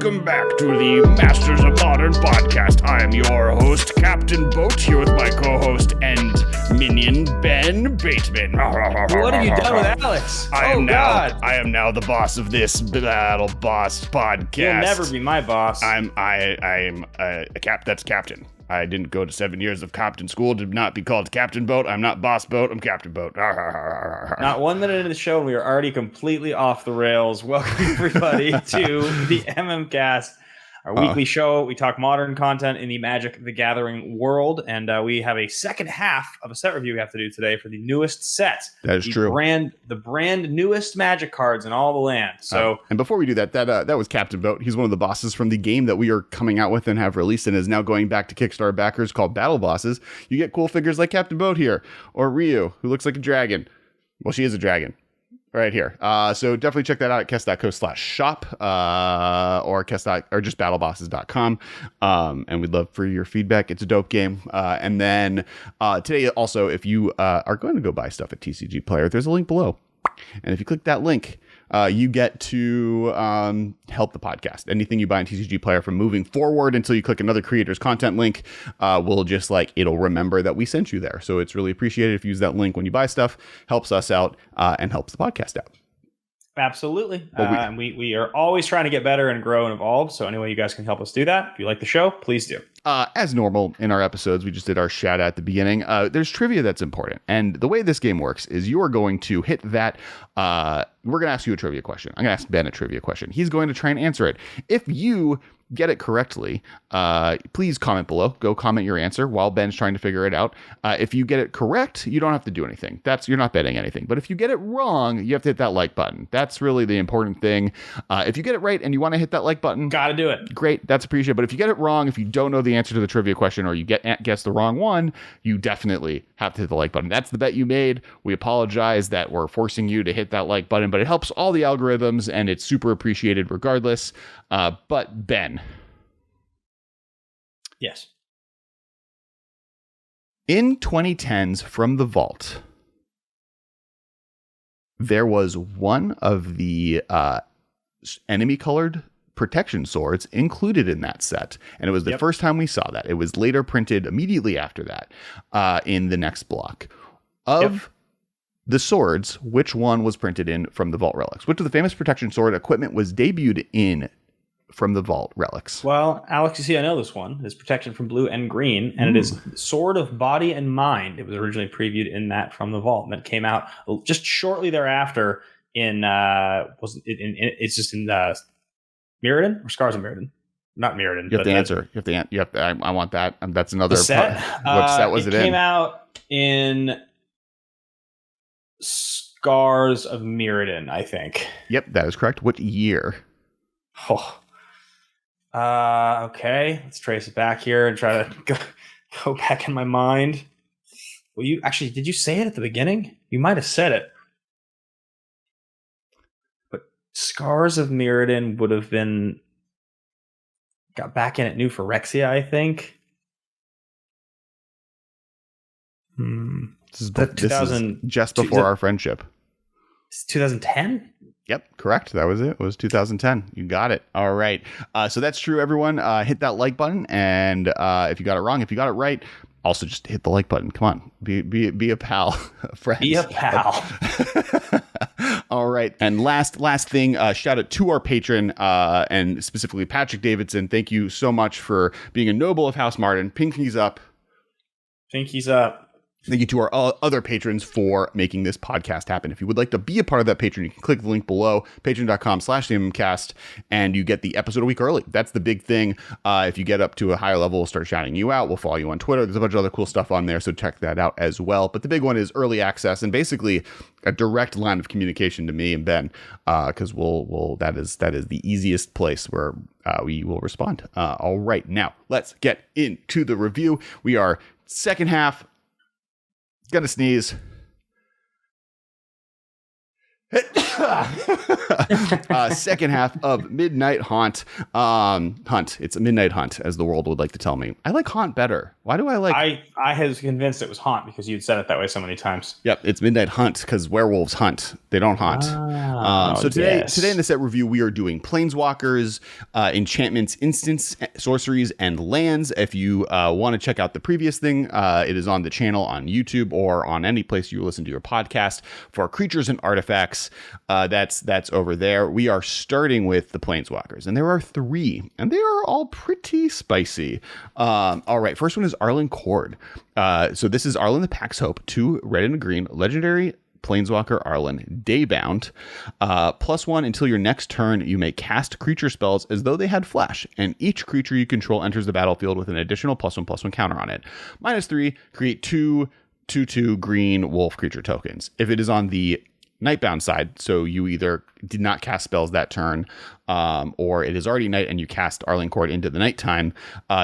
Welcome back to the Masters of Modern podcast. I am your host, Captain Boat, here with my co-host and minion, Ben Bateman. What have you done with Alex? I am now the boss of this Battle Boss podcast. You'll never be my boss. That's Captain. I didn't go to 7 years of captain school to not be called Captain Boat. I'm not Boss Boat. I'm Captain Boat. Not 1 minute into the show, and we are already completely off the rails. Welcome, everybody, to the MMcast, our weekly show. We talk modern content in the Magic the Gathering world, and we have a second half of a set review we have to do today for the newest set. That is true. The brand newest Magic cards in all the land. So, and before we do that, that was Captain Boat. He's one of the bosses from the game that we are coming out with and have released, and is now going back to Kickstarter backers, called Battle Bosses. You get cool figures like Captain Boat here, or Ryu, who looks like a dragon. Well, she is a dragon. Right here. So definitely check that out at kess.co/shop or just battlebosses.com. And we'd love for your feedback. It's a dope game. And then today also, if you are going to go buy stuff at TCG Player, there's a link below. And if you click that link, you get to help the podcast. Anything you buy in TCG Player from moving forward until you click another creator's content link will just it'll remember that we sent you there. So it's really appreciated if you use that link when you buy stuff. Helps us out and helps the podcast out. Absolutely. We are always trying to get better and grow and evolve. So anyway, you guys can help us do that. If you like the show, please do. As normal in our episodes, we just did our shout out at the beginning. There's trivia that's important. And the way this game works is you are going to hit that. We're going to ask you a trivia question. I'm going to ask Ben a trivia question. He's going to try and answer it. If you get it correctly, please comment below. Go comment your answer while Ben's trying to figure it out. If you get it correct, you don't have to do anything. You're not betting anything. But if you get it wrong, you have to hit that like button. That's really the important thing. If you get it right and you want to hit that like button, gotta do it. Great, that's appreciated. But if you get it wrong, if you don't know the answer to the trivia question, or you guess the wrong one, you definitely have to hit the like button. That's the bet you made. We apologize that we're forcing you to hit that like button, but it helps all the algorithms and it's super appreciated regardless. But Ben. Yes. In 2010's From the Vault, there was one of the enemy-colored protection swords included in that set. And it was the first time we saw that. It was later printed immediately after that in the next block. Of the swords, which one was printed in From the Vault Relics? Which of the famous protection sword equipment was debuted in From the Vault Relics? Well, Alex, you see, I know this one. It's protection from blue and green, and it is Sword of Body and Mind. It was originally previewed in that From the Vault, and it came out just shortly thereafter in it's just in Mirrodin or Scars of Mirrodin? Not Mirrodin. You have to answer. You have to. I want that. That's another set. What set was it in? It came out in Scars of Mirrodin, I think. Yep, that is correct. What year? Oh. Okay, let's trace it back here and try to go back in my mind. Well, did you say it at the beginning? You might have said it. But Scars of Mirrodin would have got back in at New Phyrexia, I think. This is just before our friendship. It's 2010? Yep, correct. That was it. It was 2010. You got it. All right. So that's true, everyone. Hit that like button. And if you got it wrong, if you got it right, also just hit the like button. Come on. Be a pal. Friends. Be a pal. All right. And last thing, shout out to our patron, and specifically Patrick Davidson. Thank you so much for being a noble of House Martin. Pinkies up. Pinkies up. Thank you to our other patrons for making this podcast happen. If you would like to be a part of that patron, you can click the link below, patreon.com/MMcast, and you get the episode a week early. That's the big thing. If you get up to a higher level, we'll start shouting you out. We'll follow you on Twitter. There's a bunch of other cool stuff on there, so check that out as well. But the big one is early access and basically a direct line of communication to me and Ben, because that is the easiest place where we will respond. All right, now let's get into the review. We are second half. Gonna sneeze. Second half of Midnight Hunt. It's a Midnight Hunt, as the world would like to tell me. I like Haunt better. Why do I like? I was convinced it was haunt because you'd said it that way so many times. Yep, it's Midnight Hunt because werewolves hunt. They don't haunt. So today in the set review, we are doing Planeswalkers, enchantments, instants, sorceries, and lands. If you want to check out the previous thing, it is on the channel on YouTube or on any place you listen to your podcast for creatures and artifacts. That's over there. We are starting with the Planeswalkers, and there are 3, and they are all pretty spicy. All right, first one is Arlen Cord. So this is Arlen the Pax Hope, 2 red and a green, legendary Planeswalker Arlen, Daybound. +1 until your next turn, you may cast creature spells as though they had flash, and each creature you control enters the battlefield with an additional +1/+1 counter on it. -3, create 2/2 green wolf creature tokens. If it is on the Nightbound side, so you either did not cast spells that turn, or it is already night and you cast Arlen Cord into the nighttime,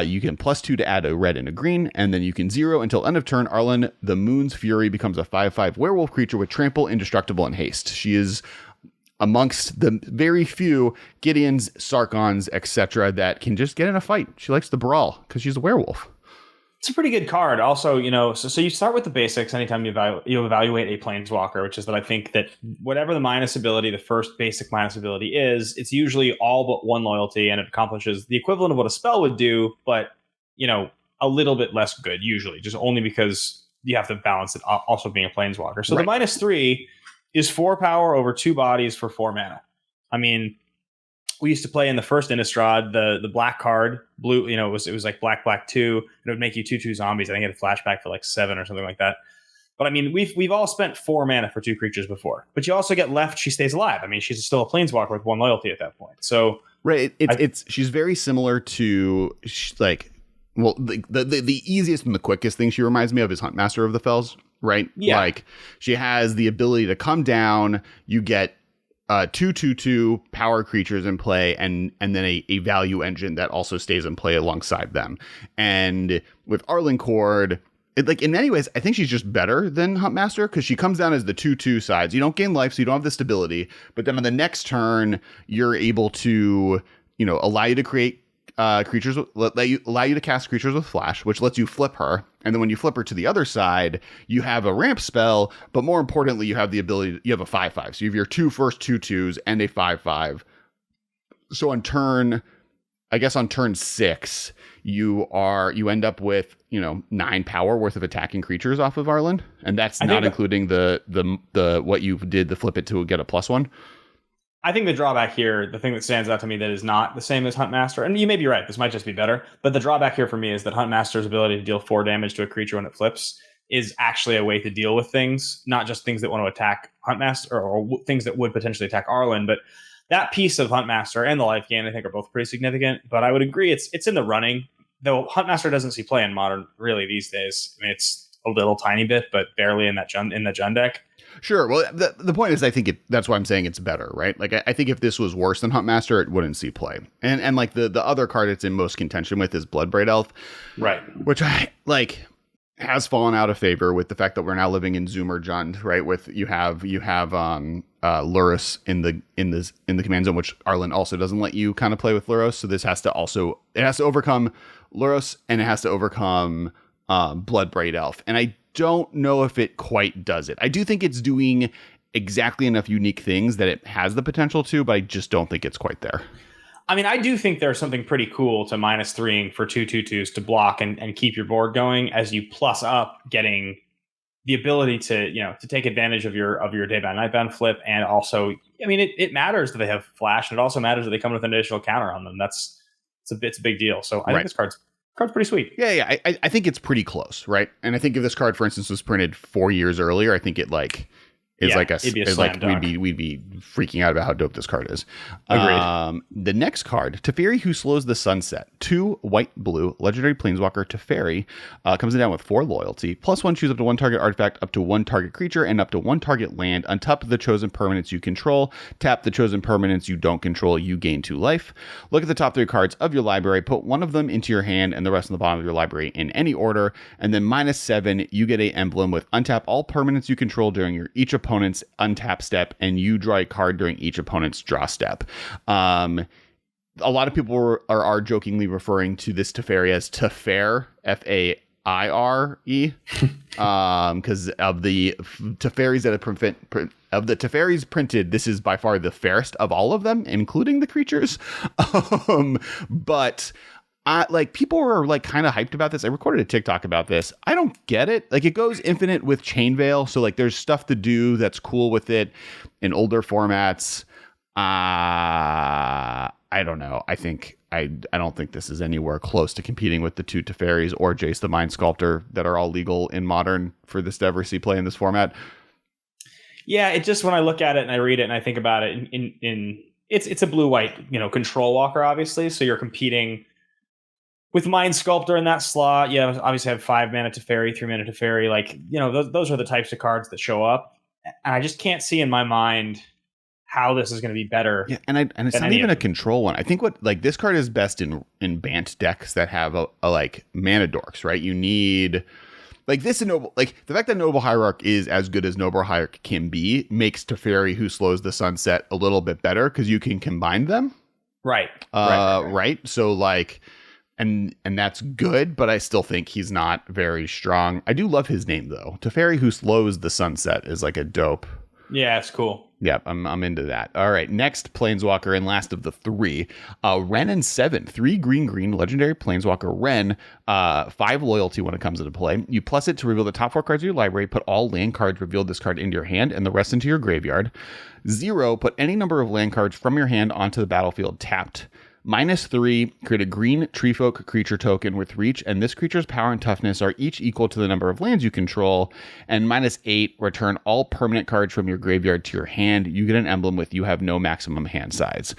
you can +2 to add a red and a green, and then you can 0 until end of turn. Arlen, the Moon's Fury, becomes a 5/5 werewolf creature with trample, indestructible, and haste. She is amongst the very few Gideons, Sarkons, etc. that can just get in a fight. She likes to brawl because she's a werewolf. It's a pretty good card. Also, so you start with the basics anytime you evaluate a Planeswalker, which is that I think that whatever the minus ability, the first basic minus ability is, it's usually all but 1 loyalty, and it accomplishes the equivalent of what a spell would do, but, a little bit less good, usually, just only because you have to balance it also being a Planeswalker. So right. The -3 is 4 power over 2 bodies for 4 mana. I mean, we used to play in the first Innistrad, the black card, blue, it was like black 2, and it would make you 2/2 zombies. I think it had a flashback for like 7 or something like that. But I mean, we've all spent 4 mana for 2 creatures before. But you also get left, she stays alive. I mean, she's still a Planeswalker with 1 loyalty at that point. So right, she's very similar to the easiest and the quickest thing she reminds me of is Huntmaster of the Fells, right? Yeah. Like she has the ability to come down, you get 2/2 power creatures in play, and then a value engine that also stays in play alongside them. And with Arlen Cord, in many ways, I think she's just better than Huntmaster because she comes down as the 2/2 sides. You don't gain life, so you don't have the stability. But then on the next turn, you're able to, allow you to create creatures, allow you to cast creatures with flash, which lets you flip her. And then when you flip her to the other side, you have a ramp spell, but more importantly, you have the ability, you have a 5/5. So you have your 2 first 2/2s and a 5/5. So on turn 6, you end up with, 9 power worth of attacking creatures off of Arlen. And that's not including the what you did, the flip it to get a +1. I think the drawback here, the thing that stands out to me that is not the same as Huntmaster, and you may be right, this might just be better, but the drawback here for me is that Huntmaster's ability to deal 4 damage to a creature when it flips is actually a way to deal with things, not just things that want to attack Huntmaster or things that would potentially attack Arlen, but that piece of Huntmaster and the life gain I think are both pretty significant, but I would agree it's in the running, though Huntmaster doesn't see play in Modern really these days. I mean, it's a little tiny bit, but barely in the Jund deck. Sure. Well, the point is, I think that's why I'm saying it's better, right? Like, I think if this was worse than Huntmaster, it wouldn't see play. And like the other card it's in most contention with is Bloodbraid Elf, right? Which I like has fallen out of favor with the fact that we're now living in Zoomer Jund, right? With you have Lurrus in the command zone, which Arlen also doesn't let you kind of play with Lurrus. So this has to overcome Lurrus, and it has to overcome Bloodbraid Elf, and I don't know if it quite does it. I do think it's doing exactly enough unique things that it has the potential to, but I just don't think it's quite there. I mean, I do think there's something pretty cool to -3ing for 2/2/2s to block and keep your board going as you plus up getting the ability to take advantage of your Daybound Nightbound flip. And also, I mean, it matters that they have flash, and it also matters that they come with an additional counter on them. It's a big deal. So I think this card's pretty sweet. Yeah. I think it's pretty close, right? And I think if this card, for instance, was printed 4 years earlier, I think it we'd be freaking out about how dope this card is. Agreed. The next card, Teferi, Who Slows the Sunset. 2 white-blue, legendary planeswalker Teferi, comes down with 4 loyalty. +1, choose up to 1 target artifact, up to 1 target creature, and up to 1 target land. Untap the chosen permanents you control. Tap the chosen permanents you don't control. You gain 2 life. Look at the top 3 cards of your library. Put one of them into your hand and the rest on the bottom of your library in any order. And then -7, you get a emblem with untap all permanents you control during each opponent's untap step, and you draw a card during each opponent's draw step. A lot of people are jokingly referring to this Teferi as Tefair, Fair, because of the Teferis that have of the Teferis printed, this is by far the fairest of all of them, including the creatures. But like people were like kind of hyped about this. I recorded a TikTok about this. I don't get it. Like it goes infinite with Chain Veil, so like there's stuff to do that's cool with it in older formats. I don't know. I don't think this is anywhere close to competing with the two Teferis or Jace the Mind Sculptor that are all legal in Modern for this to ever see play in this format. Yeah, it just when I look at it and I read it and I think about it in it's a blue-white, control walker, obviously. So you're competing with Mind Sculptor in that slot. You obviously have 5 mana Teferi, 3 mana Teferi. Like, those are the types of cards that show up. And I just can't see in my mind how this is going to be better. Yeah, and it's not even a control one. I think this card is best in Bant decks that have a like mana dorks, right? You need like this in Noble, like the fact that Noble Hierarch is as good as Noble Hierarch can be makes Teferi, who slows the sunset, a little bit better because you can combine them. Right. Right. So like, and that's good, but I still think he's not very strong. I do love his name though. Teferi, who slows the sunset, is like a dope. Yeah, it's cool. Yep, I'm into that. All right, next Planeswalker and last of the three, Wrenn and 7, 3 green, legendary Planeswalker Wrenn, 5 loyalty when it comes into play. You plus it to reveal the top 4 cards of your library, put all land cards revealed this card into your hand and the rest into your graveyard. 0, put any number of land cards from your hand onto the battlefield tapped. -3, create a green treefolk creature token with reach, and this creature's power and toughness are each equal to the number of lands you control. And -8, return all permanent cards from your graveyard to your hand. You get an emblem with you have no maximum hand size.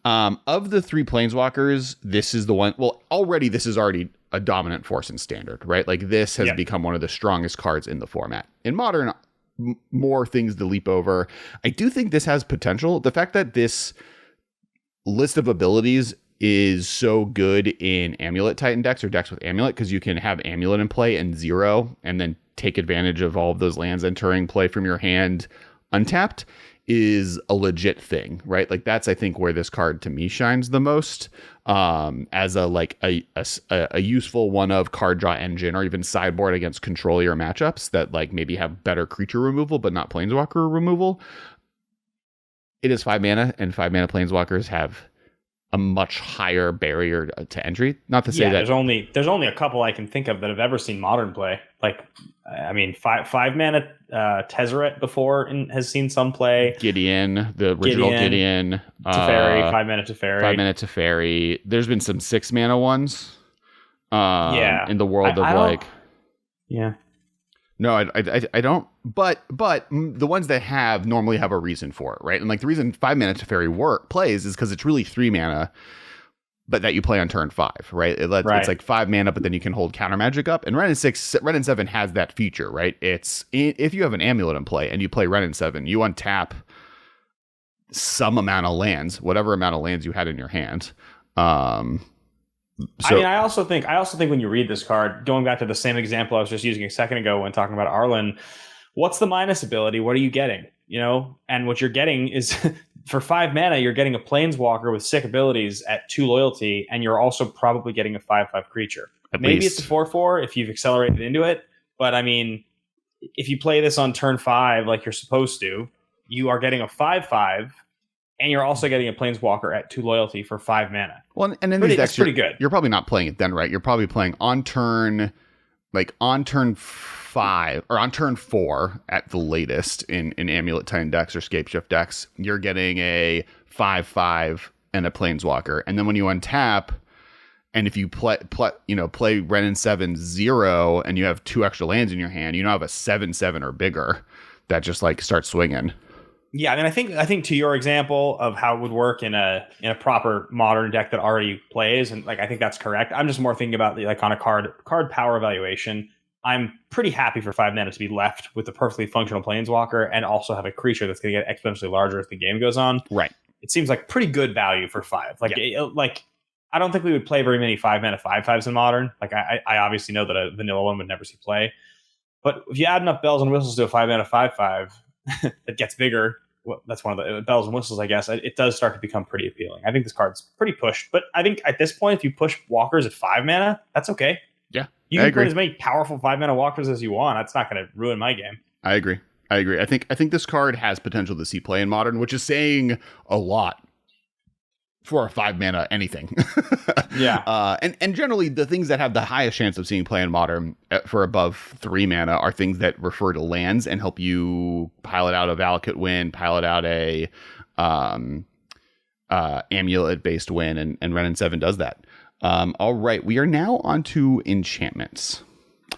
Of the 3 Planeswalkers, this is the one. Well, this is already a dominant force in Standard, right? Like this has become one of the strongest cards in the format. In Modern, more things to leap over. I do think this has potential. The fact that this list of abilities is so good in Amulet Titan decks or decks with Amulet, because you can have Amulet in play and 0 and then take advantage of all of those lands entering play from your hand untapped, is a legit thing, right? Like that's, I think, where this card to me shines the most, as a useful one of card draw engine, or even sideboard against controlier matchups that like maybe have better creature removal but not Planeswalker removal. It is 5 mana, and 5 mana Planeswalkers have a much higher barrier to entry. Not to say that there's only a couple I can think of that have ever seen Modern play. Like, I mean, 5 mana Tezzeret before has seen some play. Gideon, the original Gideon. Teferi, 5 mana Teferi. 5 mana Teferi. There's been some 6 mana ones. In the world Yeah. No, I don't. But the ones that have normally have a reason for it, right? And like the reason 5 mana Teferi plays is because it's really 3 mana, but that you play on turn 5, right? It's like 5 mana, but then you can hold counter magic up. And Wrenn and 7 has that feature, right? It's if you have an Amulet in play and you play Wrenn and 7, you untap some amount of lands, whatever amount of lands you had in your hand. I also think when you read this card, going back to the same example I was just using a second ago when talking about Arlen, what's the minus ability? What are you getting? And what you're getting is for 5 mana, you're getting a Planeswalker with sick abilities at 2 loyalty, and you're also probably getting a 5/5 creature. Maybe it's a 4/4 if you've accelerated into it, but I mean, if you play this on turn 5 like you're supposed to, you are getting a 5/5. And you're also getting a Planeswalker at 2 loyalty for 5 mana. Well, and in these decks, pretty good. You're probably not playing it then, right? You're probably playing on turn 5 or on turn 4 at the latest in Amulet Titan decks or Scapeshift decks. You're getting a 5/5 and a Planeswalker, and then when you untap, and if you play Wrenn and 7 0, and you have 2 extra lands in your hand, you now have a 7/7 or bigger that just like starts swinging. Yeah, I mean, I think to your example of how it would work in a proper Modern deck that already plays, and like I think that's correct. I'm just more thinking about like on a card power evaluation. I'm pretty happy for 5 mana to be left with a perfectly functional Planeswalker and also have a creature that's going to get exponentially larger as the game goes on. Right. It seems like pretty good value for 5. Like I don't think we would play very many 5 mana 5/5s in Modern. Like I obviously know that a vanilla one would never see play, but if you add enough bells and whistles to a 5 mana 5/5 that gets bigger. Well, that's one of the bells and whistles, I guess. It does start to become pretty appealing. I think this card's pretty pushed, but I think at this point, if you push walkers at 5 mana, that's okay. Yeah, You I can agree. put as many powerful 5-mana walkers as you want. That's not going to ruin my game. I agree. I think this card has potential to see play in Modern, which is saying a lot for a 5-mana anything. Yeah. And generally the things that have the highest chance of seeing play in Modern for above 3 mana are things that refer to lands and help you pilot out a Valakut win, pilot out a amulet based win, and Ren and 7 does that. All right, we are now on to enchantments.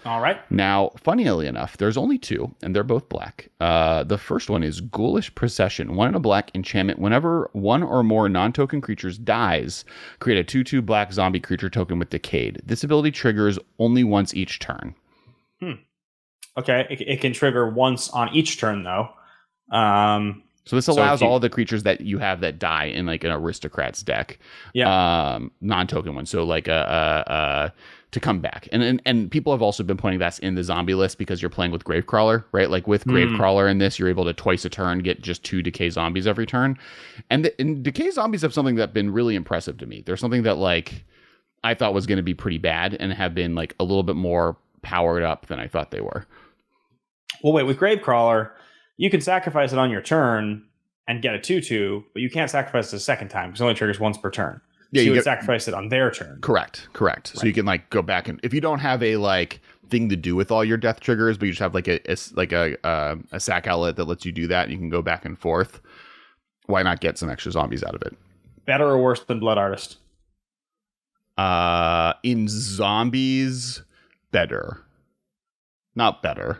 All right. Now, funnily enough, there's only 2, and they're both black. The first one is Ghoulish Procession. 1 and a black enchantment. Whenever one or more non-token creatures dies, create a 2/2 black zombie creature token with Decayed. This ability triggers only once each turn. Okay, it can trigger once on each turn, though. So this allows all the creatures that you have that die in like an Aristocrats deck. Yeah. Non-token one. So like to come back. And people have also been pointing that's in the zombie list because you're playing with Gravecrawler, right? Like with Gravecrawler in this, you're able to twice a turn get just 2 decay zombies every turn. And decay zombies have something that's been really impressive to me. There's something that like I thought was going to be pretty bad and have been like a little bit more powered up than I thought they were. Well, wait, with Gravecrawler, you can sacrifice it on your turn and get a 2/2, but you can't sacrifice it a second time because it only triggers once per turn. Yeah, so you would sacrifice it on their turn. Correct. Right. So you can like go back and if you don't have a like thing to do with all your death triggers, but you just have like a sack outlet that lets you do that, and you can go back and forth. Why not get some extra zombies out of it? Better or worse than Blood Artist? In zombies, better. Not better.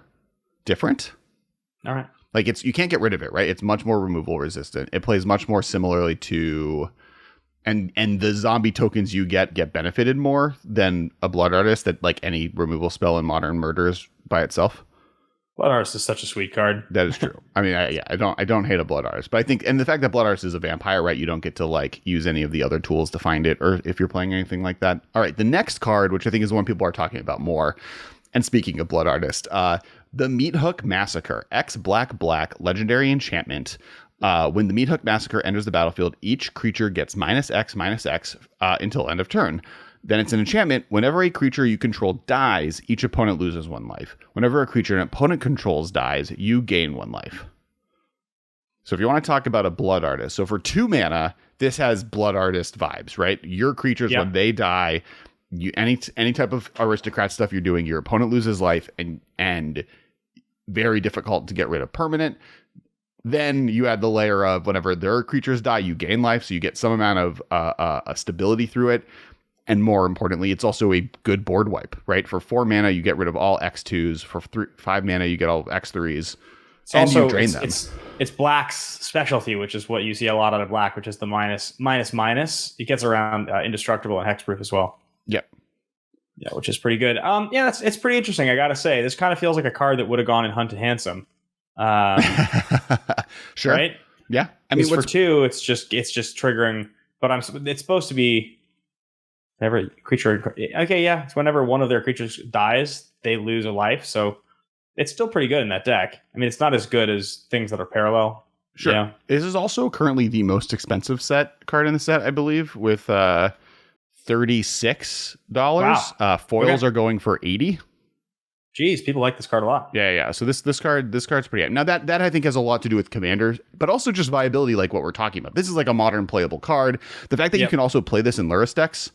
Different. All right. Like you can't get rid of it, right? It's much more removal resistant. It plays much more similarly to, and the zombie tokens you get benefited more than a Blood Artist that like any removal spell in Modern murders by itself. Blood Artist is such a sweet card. That is true. I mean, I don't hate a Blood Artist, but I think, and the fact that Blood Artist is a vampire, right? You don't get to like use any of the other tools to find it, or if you're playing anything like that. All right, the next card, which I think is the one people are talking about more. And speaking of Blood Artist, the Meat Hook Massacre, X black legendary enchantment. When the Meat Hook Massacre enters the battlefield, each creature gets -X until end of turn. Then it's an enchantment. Whenever a creature you control dies, each opponent loses 1 life. Whenever a creature an opponent controls dies, you gain 1 life. So if you want to talk about a Blood Artist, so for 2 mana, this has Blood Artist vibes, right? Your creatures, when they die, you any type of aristocrat stuff you're doing, your opponent loses life, and very difficult to get rid of permanent. Then you add the layer of whenever their creatures die, you gain life, so you get some amount of stability through it. And more importantly, it's also a good board wipe, right? For 4 mana, you get rid of all X2s. For 5 mana, you get all X3s. And you drain them. It's Black's specialty, which is what you see a lot out of Black, which is the minus. It gets around indestructible and hexproof as well. Yep. Yeah, which is pretty good. Yeah, it's pretty interesting. I gotta say, this kind of feels like a card that would have gone in Hunt and Handsome. Sure. Right? Yeah. I mean, for 2, it's just triggering. But it's supposed to be whenever creature. Okay, yeah, it's whenever one of their creatures dies, they lose a life. So it's still pretty good in that deck. I mean, it's not as good as things that are parallel. Sure. You know? This is also currently the most expensive card in the set, I believe, with $36. Wow. Foils are going for $80. Jeez, people like this card a lot. Yeah. So this card's pretty high. Now that I think has a lot to do with Commander, but also just viability, like what we're talking about. This is like a modern playable card. The fact that you can also play this in Lurrus decks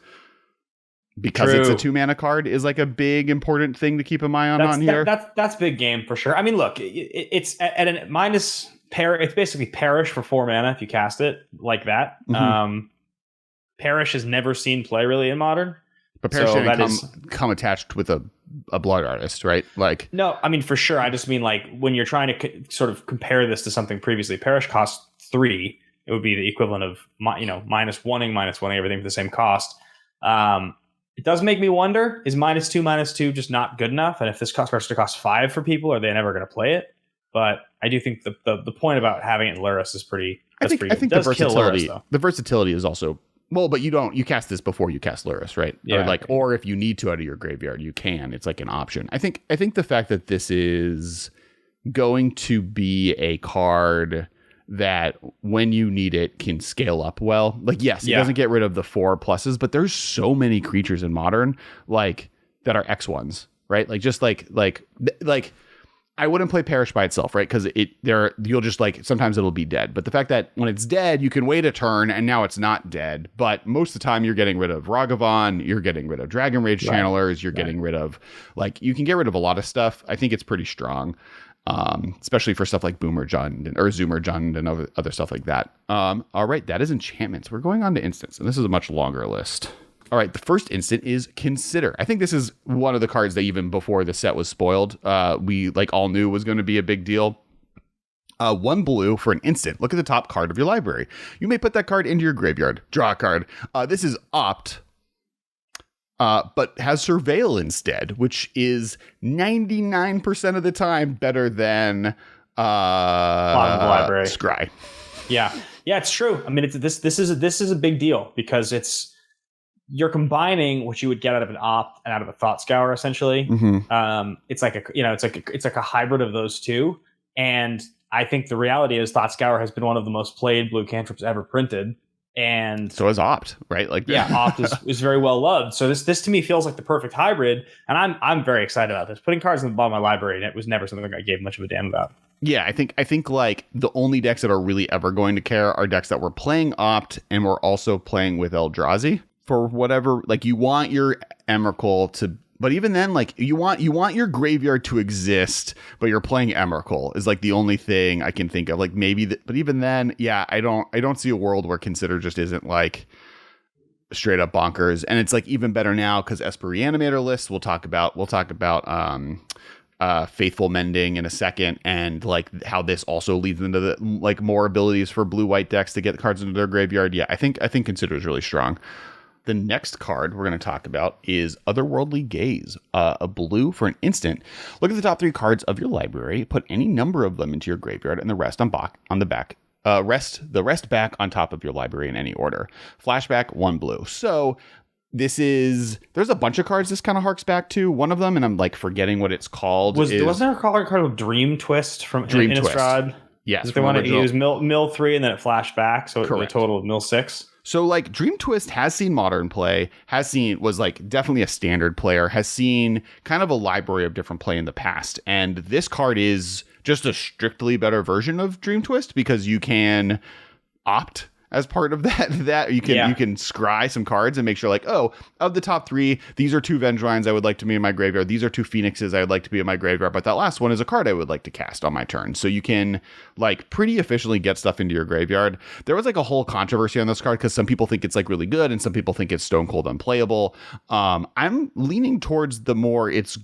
because it's a 2 mana card is like a big important thing to keep an eye on here. That's big game for sure. I mean, look, it's at a minus pair. It's basically Perish for 4 mana if you cast it like that. Mm-hmm. Perish has never seen play really in Modern. But Perish didn't come attached with a Blood Artist, right? Like, no, I mean, for sure. I just mean like when you're trying to sort of compare this to something previously, Perish costs 3. It would be the equivalent of -1ing everything for the same cost. It does make me wonder: is -2 just not good enough? And if this starts to cost 5 for people, are they never going to play it? But I do think the point about having it in Lurrus is pretty. I think the versatility is also. Well, but you cast this before you cast Lurrus, right? Yeah. Or if you need to out of your graveyard, you can. It's like an option. I think the fact that this is going to be a card that when you need it can scale up well. Like, yes, it doesn't get rid of the 4 pluses, but there's so many creatures in Modern. Like, that are X1s, right? Like just like I wouldn't play Perish by itself, right? Because you'll just like sometimes it'll be dead. But the fact that when it's dead, you can wait a turn and now it's not dead. But most of the time you're getting rid of Ragavan, you're getting rid of Dragon Rage Channelers, you're getting rid of you can get rid of a lot of stuff. I think it's pretty strong. Especially for stuff like Boomer Jund or Zoomer Jund and other stuff like that. All right, that is enchantments. We're going on to instants, and this is a much longer list. All right, the first instant is Consider. I think this is one of the cards that even before the set was spoiled, we all knew was going to be a big deal. 1 blue for an instant. Look at the top card of your library. You may put that card into your graveyard. Draw a card. This is Opt, but has Surveil instead, which is 99% of the time better than bottom of the library. Scry. Yeah, it's true. I mean, this is a big deal because you're combining what you would get out of an Opt and out of a Thought Scour, essentially. Mm-hmm. It's like a hybrid of those two. And I think the reality is Thought Scour has been one of the most played blue cantrips ever printed. And so is Opt, right? Opt is very well loved. So this to me feels like the perfect hybrid, and I'm very excited about this. Putting cards in the bottom of my library, and it was never something I gave much of a damn about. Yeah, I think like the only decks that are really ever going to care are decks that were playing Opt and we're also playing with Eldrazi. For whatever, you want your Emrakul to, but even then, you want your graveyard to exist, but you're playing Emrakul is the only thing I can think of. But even then, yeah, I don't see a world where Consider just isn't straight up bonkers. And it's even better now because Esper Reanimator lists. We'll talk about Faithful Mending in a second, and how this also leads into the more abilities for blue-white decks to get cards into their graveyard. Yeah, I think Consider is really strong. The next card we're going to talk about is Otherworldly Gaze, a blue for an instant. Look at the top 3 cards of your library, put any number of them into your graveyard, and the rest on the back. Rest back on top of your library in any order. Flashback, 1 blue. So there's a bunch of cards this kind of harks back to. One of them, and I'm forgetting what it's called. Wasn't there a card called Dream Twist from Innistrad? Yes. They want to use mill 3 and then it flashed back, so it was a total of mill 6. So Dream Twist has seen modern play, was definitely a standard player, has seen kind of a library of different play in the past. And this card is just a strictly better version of Dream Twist because you can Opt as part of that you can scry some cards and make sure of the top 3, these are 2 Vengevines I would like to be in my graveyard. These are 2 Phoenixes I would like to be in my graveyard. But that last one is a card I would like to cast on my turn. So you can pretty efficiently get stuff into your graveyard. There was a whole controversy on this card because some people think it's really good and some people think it's stone cold unplayable. I'm leaning towards the more it's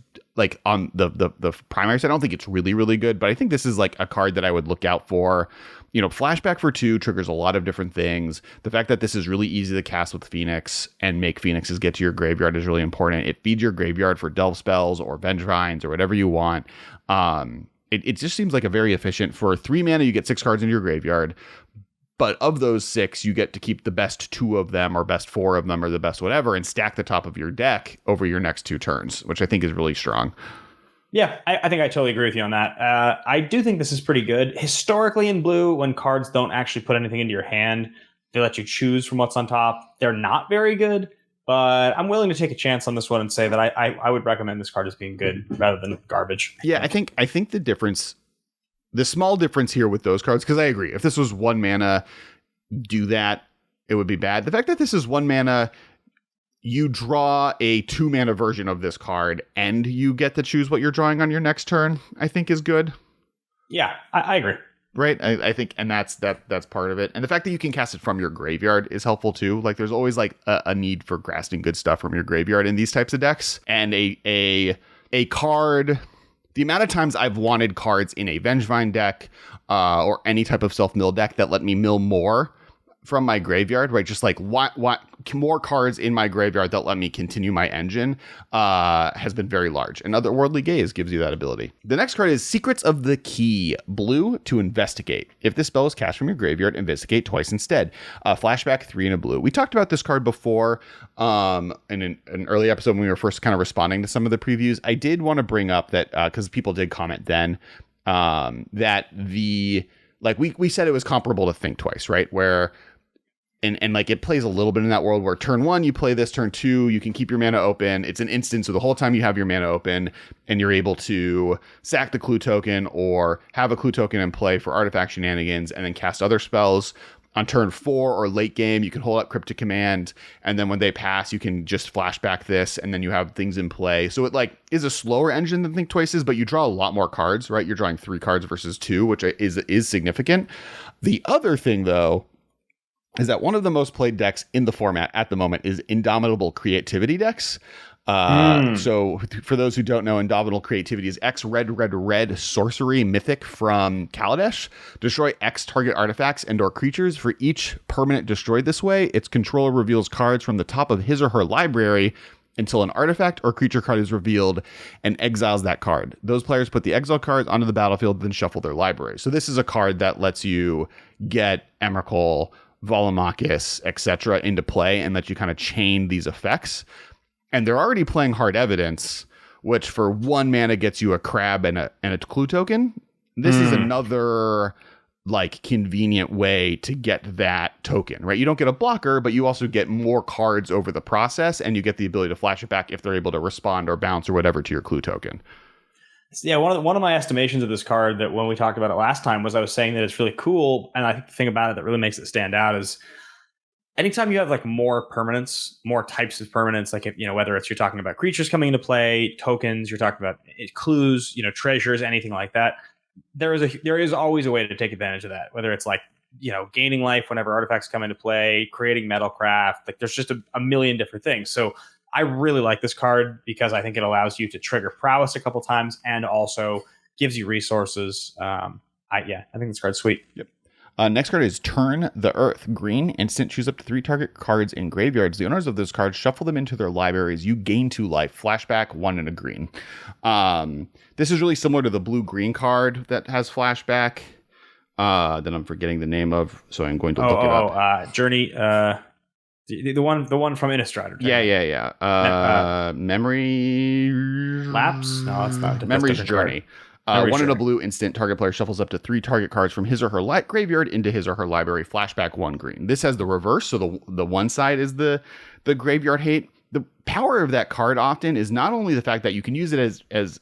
on the primary side. I don't think it's really, really good, but I think this is a card that I would look out for. Flashback for 2 triggers a lot of different things. The fact that this is really easy to cast with Phoenix and make Phoenixes get to your graveyard is really important. It feeds your graveyard for Delve spells or Vengevines or whatever you want. It just seems like a very efficient. For 3 mana, you get 6 cards in your graveyard. But of those 6, you get to keep the best 2 of them or best 4 of them or the best whatever and stack the top of your deck over your next 2 turns, which I think is really strong. Yeah, I think I totally agree with you on that. I do think this is pretty good. Historically in blue, when cards don't actually put anything into your hand, they let you choose from what's on top. They're not very good, but I'm willing to take a chance on this one and say that I would recommend this card as being good rather than garbage. Yeah, I think the small difference here with those cards, because I agree, if this was 1 mana, do that, it would be bad. The fact that this is 1 mana, you draw a 2 mana version of this card and you get to choose what you're drawing on your next turn, I think is good. Yeah, I agree. Right. I think, and that's part of it. And the fact that you can cast it from your graveyard is helpful too. There's always a need for casting good stuff from your graveyard in these types of decks. And a card, the amount of times I've wanted cards in a Vengevine deck or any type of self-mill deck that let me mill more from my graveyard, right? Just what more cards in my graveyard that let me continue my engine has been very large. And Otherworldly Gaze gives you that ability. The next card is Secrets of the Key, blue to investigate. If this spell is cast from your graveyard, investigate twice instead. Flashback 3 and a blue. We talked about this card before in an early episode when we were first kind of responding to some of the previews. I did want to bring up that because people did comment then that we said it was comparable to Think Twice, right? Where and like it plays a little bit in that world where turn 1 you play this, turn 2 you can keep your mana open. It's an instant, so the whole time you have your mana open, and you're able to sack the clue token or have a clue token in play for artifact shenanigans, and then cast other spells. On turn 4 or late game, you can hold up Cryptic Command, and then when they pass, you can just flashback this, and then you have things in play. So it like is a slower engine than Think Twice is, but you draw a lot more cards, right? You're drawing 3 cards versus 2, which is significant. The other thing, though, is that one of the most played decks in the format at the moment is Indomitable Creativity decks. So for those who don't know, Indomitable Creativity is X red sorcery mythic from Kaladesh. Destroy X target artifacts and or creatures. For each permanent destroyed this way, its controller reveals cards from the top of his or her library until an artifact or creature card is revealed and exiles that card. Those players put the exile cards onto the battlefield, then shuffle their library. So this is a card that lets you get Emrakul, Volomakis, etc. into play and let you kind of chain these effects. And they're already playing Hard Evidence, which for 1 mana gets you a crab and a clue token. This is another like convenient way to get that token, right? You don't get a blocker, but you also get more cards over the process, and you get the ability to flash it back if they're able to respond or bounce or whatever to your clue token. Yeah, one of my estimations of this card that when we talked about it last time was I was saying that it's really cool, and I think the thing about it that really makes it stand out is anytime you have like more permanents, more types of permanents, like if, whether it's you're talking about creatures coming into play, tokens, you're talking about clues, treasures, anything like that. There is always a way to take advantage of that. Whether it's like gaining life whenever artifacts come into play, creating metalcraft, like there's just a million different things. So I really like this card because I think it allows you to trigger prowess a couple times and also gives you resources. I think this card's sweet. Yep. Next card is Turn the Earth. Green, instant, choose up to 3 target cards in graveyards. The owners of those cards shuffle them into their libraries. You gain 2 life. Flashback, 1 and a green. This is really similar to the blue-green card that has flashback. That I'm forgetting the name of, so I'm going to look it up. Journey. The one from Innistrad. Yeah. Memory Lapse? No, it's not. Memory's Journey. One in a blue instant, target player shuffles up to 3 target cards from his or her graveyard into his or her library. Flashback, 1 green. This has the reverse, so the one side is the graveyard hate. The power of that card often is not only the fact that you can use it as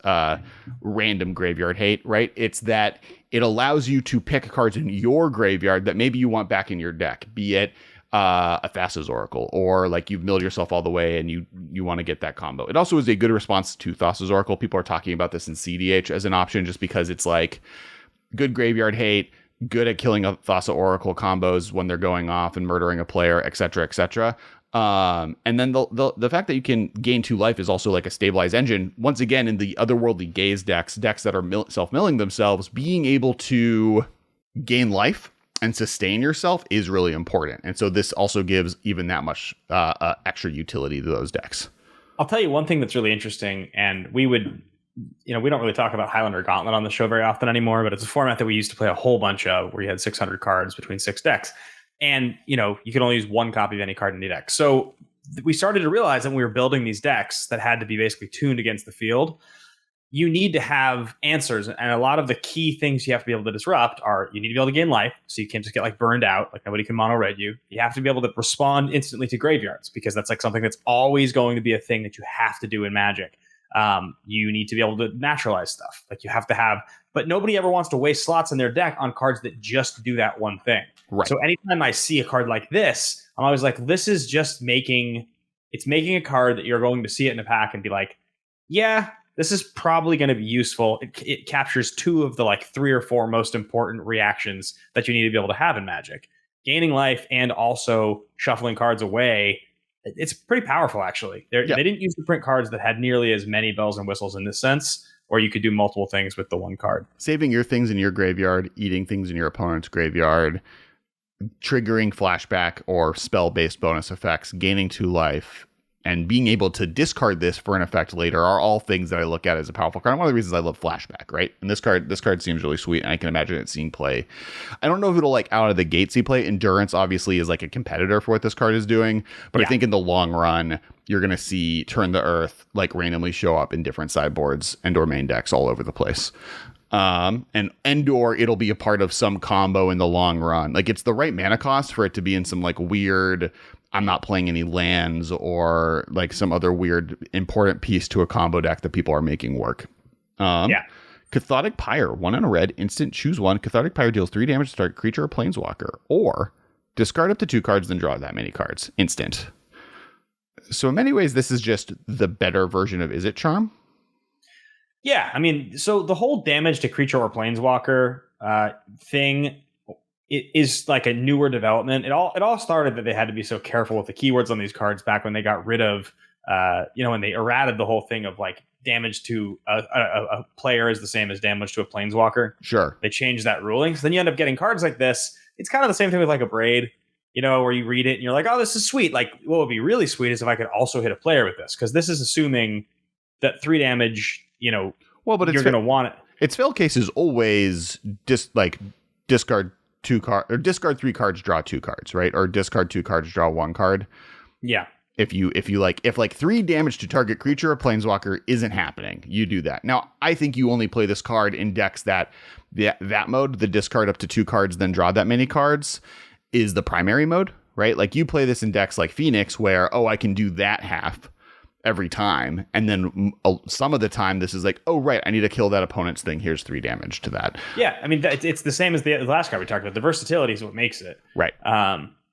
random graveyard hate, right? It's that it allows you to pick cards in your graveyard that maybe you want back in your deck, be it a Thassa's Oracle, or like you've milled yourself all the way and you want to get that combo. It also is a good response to Thassa's Oracle. People are talking about this in CDH as an option just because it's like good graveyard hate, good at killing a Thassa Oracle combos when they're going off and murdering a player, etc., etc. And then the fact that you can gain 2 life is also like a stabilized engine. Once again, in the Otherworldly Gaze decks that are self-milling themselves, being able to gain life and sustain yourself is really important. And so this also gives even that much extra utility to those decks. I'll tell you one thing that's really interesting, and we don't really talk about Highlander Gauntlet on the show very often anymore, but it's a format that we used to play a whole bunch of, where you had 600 cards between 6 decks. And, you can only use 1 copy of any card in any deck. So we started to realize that when we were building these decks that had to be basically tuned against the field, you need to have answers. And a lot of the key things you have to be able to disrupt are you need to be able to gain life. So you can't just get like burned out, like nobody can mono red you. You have to be able to respond instantly to graveyards, because that's like something that's always going to be a thing that you have to do in Magic. You need to be able to naturalize stuff. Like you have to have, but nobody ever wants to waste slots in their deck on cards that just do that one thing. Right. So anytime I see a card like this, I'm always like, this is just making a card that you're going to see it in a pack and be like, yeah, this is probably going to be useful. It captures 2 of the like 3 or 4 most important reactions that you need to be able to have in Magic. Gaining life and also shuffling cards away. It's pretty powerful, actually. They didn't use to print cards that had nearly as many bells and whistles in this sense, or you could do multiple things with the 1 card. Saving your things in your graveyard, eating things in your opponent's graveyard, triggering flashback or spell-based bonus effects, gaining 2 life, and being able to discard this for an effect later are all things that I look at as a powerful card. And one of the reasons I love flashback, right? And this card seems really sweet, and I can imagine it seeing play. I don't know if it'll like out of the gate see play. Endurance obviously is like a competitor for what this card is doing, but I think in the long run, you're going to see Turn the Earth like randomly show up in different sideboards and or main decks all over the place. or it'll be a part of some combo in the long run. Like it's the right mana cost for it to be in some like weird, I'm not playing any lands or like some other weird important piece to a combo deck that people are making work. Cathartic Pyre, 1 and a red, instant, choose 1. Cathartic Pyre deals 3 damage to target creature or planeswalker, or discard up to 2 cards, then draw that many cards. Instant. So in many ways, this is just the better version of Is It Charm? Yeah, I mean, so the whole damage to creature or planeswalker thing, it is like a newer development. It all started that they had to be so careful with the keywords on these cards back when they got rid of, when they errated the whole thing of like damage to a player is the same as damage to a planeswalker. Sure. They changed that ruling. So then you end up getting cards like this. It's kind of the same thing with like a Braid, where you read it and you're like, oh, this is sweet. Like what would be really sweet is if I could also hit a player with this, because this is assuming that 3 damage, but you're going to want it. Its fail case is always discard 2 cards or discard 3 cards, draw 2 cards, right? Or discard 2 cards, draw 1 card. Yeah. If 3 damage to target creature or planeswalker isn't happening, you do that. Now, I think you only play this card in decks that mode, the discard up to 2 cards, then draw that many cards, is the primary mode, right? Like you play this in decks like Phoenix where, I can do that half every time. And then some of the time this is like, right, I need to kill that opponent's thing. Here's 3 damage to that. Yeah. I mean, it's the same as the last card we talked about. The versatility is what makes it. Right.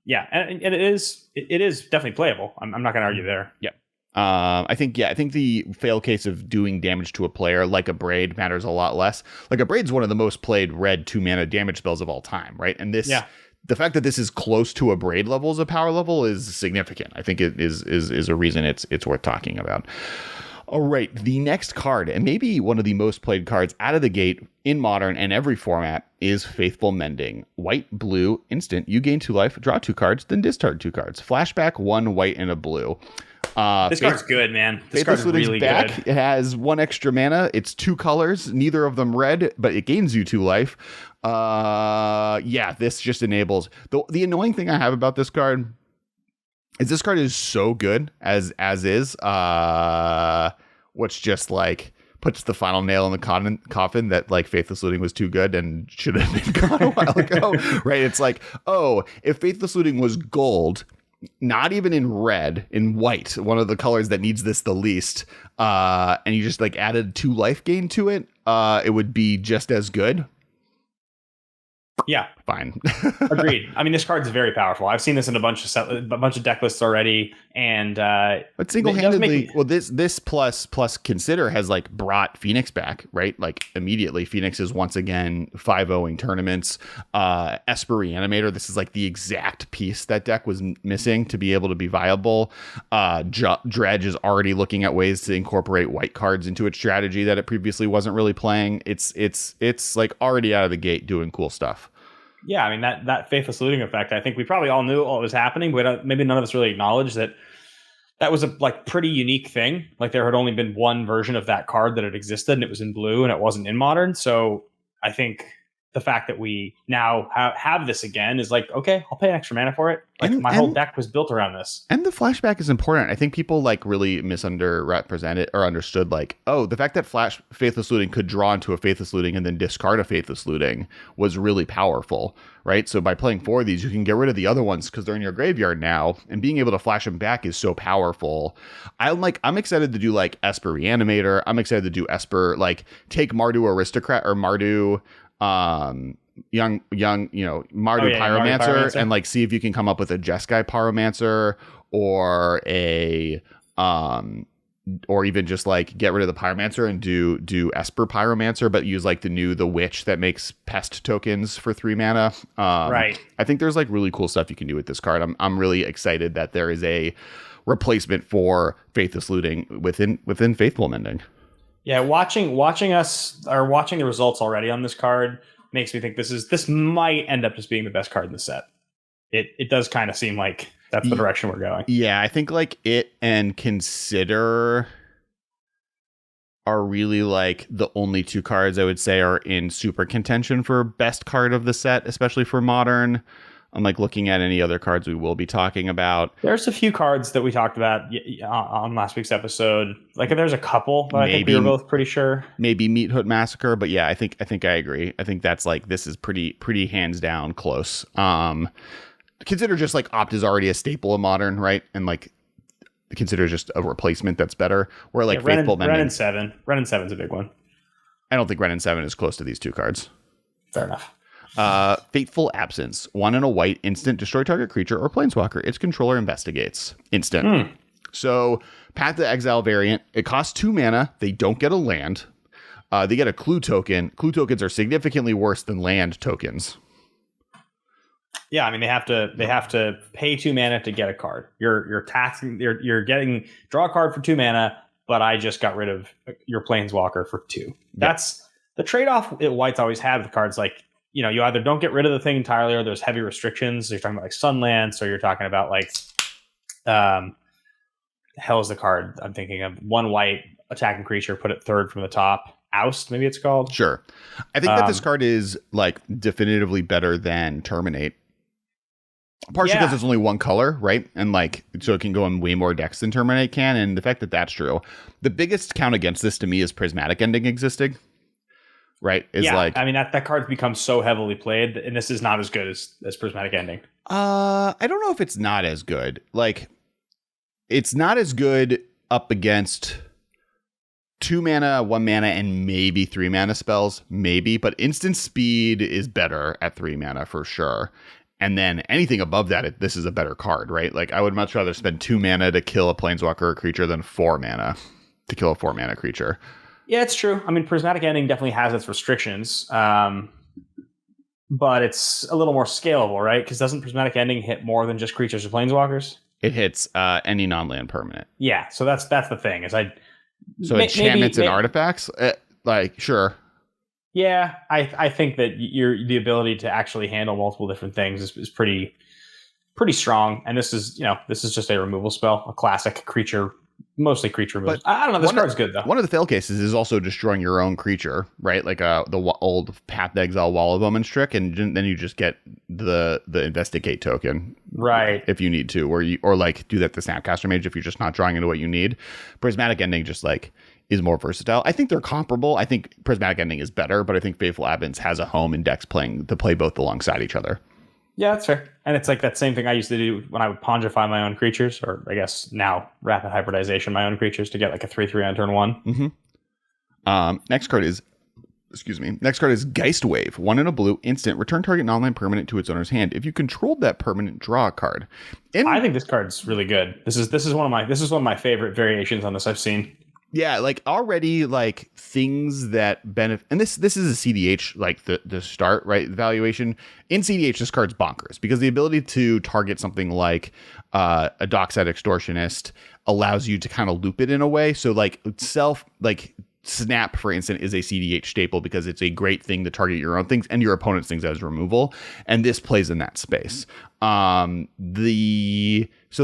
Yeah, and it is definitely playable. I'm not going to argue there. Yeah. I think the fail case of doing damage to a player like a Braid matters a lot less. Like a Braid's one of the most played red 2 mana damage spells of all time, right? And the fact that this is close to a Braid level as a power level is significant. I think it is a reason it's worth talking about. All right, the next card, and maybe one of the most played cards out of the gate in Modern and every format, is Faithful Mending. White, blue, instant. You gain 2 life, draw 2 cards, then discard 2 cards. Flashback 1 white and a blue. This card's good, man. This card's really back. good. It has 1 extra mana. It's 2 colors, neither of them red, but it gains you 2 life. This just enables the annoying thing I have about this card is this card is so good as is, which just like puts the final nail in the coffin that like Faithless Looting was too good and should have been gone a while ago, right? It's like, if Faithless Looting was gold, not even in red, in white, one of the colors that needs this the least, and you just like added 2 life gain to it, it would be just as good. Yeah, fine. Agreed. I mean, this card's very powerful. I've seen this in a bunch of deck lists already, and but single-handedly, this plus Consider has like brought Phoenix back, right? Like immediately, Phoenix is once again 5-0ing tournaments. Esper Reanimator, this is like the exact piece that deck was missing to be able to be viable. Dredge is already looking at ways to incorporate white cards into its strategy that it previously wasn't really playing. It's like already out of the gate doing cool stuff. Yeah, I mean, that Faithless Looting effect, I think we probably all knew what was happening, but maybe none of us really acknowledged that was a pretty unique thing. Like there had only been one version of that card that had existed, and it was in blue, and it wasn't in Modern. So I think the fact that we now have this again is like, okay, I'll pay an extra mana for it. Like my whole deck was built around this. And the flashback is important. I think people like really misunderrepresented or understood like, the fact that Faithless Looting could draw into a Faithless Looting and then discard a Faithless Looting was really powerful, right? So by playing 4 of these, you can get rid of the other ones because they're in your graveyard now, and being able to flash them back is so powerful. I'm excited to do like Esper Reanimator. I'm excited to do Esper, like take Mardu Aristocrat or Mardu young Mardu Pyromancer, and like see if you can come up with a Jeskai Pyromancer or a or even just like get rid of the Pyromancer and do Esper Pyromancer, but use like the witch that makes pest tokens for 3 mana. Right. I think there's like really cool stuff you can do with this card. I'm really excited that there is a replacement for Faithless Looting within Faithful Mending. Yeah, watching the results already on this card makes me think this might end up just being the best card in the set. It does kind of seem like that's the direction we're going. Yeah, I think like it and Consider are really like the only 2 cards I would say are in super contention for best card of the set, especially for Modern. I'm like looking at any other cards we will be talking about. There's a few cards that we talked about on last week's episode. Like there's a couple, but I think we were both pretty sure. Maybe Meat Hood Massacre, but yeah, I think I agree. I think that's like this is pretty hands down close. Consider just like Opt is already a staple of Modern, right? And like consider just a replacement that's better. Where like Faithful Mending. Ren and 7's a big one. I don't think Ren and 7 is close to these two cards. Fair enough. Fateful Absence. 1 and a white, instant, destroy target creature or planeswalker. Its controller investigates. Instant. So, Path to Exile variant. It costs 2 mana. They don't get a land. They get a clue token. Clue tokens are significantly worse than land tokens. Yeah, I mean they have to pay 2 mana to get a card. You're taxing. You're getting draw a card for 2 mana, but I just got rid of your planeswalker for 2. That's the trade-off that White's always had with cards like. You either don't get rid of the thing entirely or there's heavy restrictions. So you're talking about like Sunlance, or you're talking about like, hell's the card I'm thinking of? 1 white attacking creature, put it 3rd from the top. Oust, maybe it's called. Sure. I think that this card is like definitively better than Terminate. Partially because there's only 1 color, right? And like, so it can go in way more decks than Terminate can. And the fact that that's true. The biggest count against this to me is Prismatic Ending existing. Right. I mean, that card's become so heavily played, and this is not as good as Prismatic Ending. I don't know if it's not as good. Like, it's not as good up against 2 mana, 1 mana, and maybe 3 mana spells. Maybe. But instant speed is better at 3 mana for sure. And then anything above that, this is a better card, right? Like, I would much rather spend 2 mana to kill a planeswalker or creature than 4 mana to kill a 4 mana creature. Yeah, it's true. I mean, Prismatic Ending definitely has its restrictions, but it's a little more scalable, right? Because doesn't Prismatic Ending hit more than just creatures or planeswalkers? It hits any non-land permanent. Yeah, so that's the thing. So enchantments and artifacts, like sure. Yeah, I think that the ability to actually handle multiple different things is pretty strong. And this is just a removal spell, a classic creature. Mostly creature removal. I don't know. This card's good though. One of the fail cases is also destroying your own creature, right? Like the old Path to Exile Wall of Omens trick, and then you just get the Investigate token, right? If you need to, or like do that to Snapcaster Mage if you're just not drawing into what you need. Prismatic Ending just like is more versatile. I think they're comparable. I think Prismatic Ending is better, but I think Fateful Absence has a home in decks to play both alongside each other. Yeah, that's fair. And it's like that same thing I used to do when I would Pondify my own creatures, or I guess now Rapid Hybridization my own creatures to get like a 3/3 on turn 1. Mm-hmm. Next card is Geist Wave. 1 in a blue, instant. Return target non-land permanent to its owner's hand. If you controlled that permanent, draw a card. I think this card's really good. This is one of my favorite variations on this I've seen. Yeah, like already like things that benefit, and this is a CDH, like the start, right? Valuation in CDH, this card's bonkers because the ability to target something like a Dockside Extortionist allows you to kind of loop it in a way. So like Snap, for instance, is a CDH staple because it's a great thing to target your own things and your opponent's things as removal. And this plays in that space. So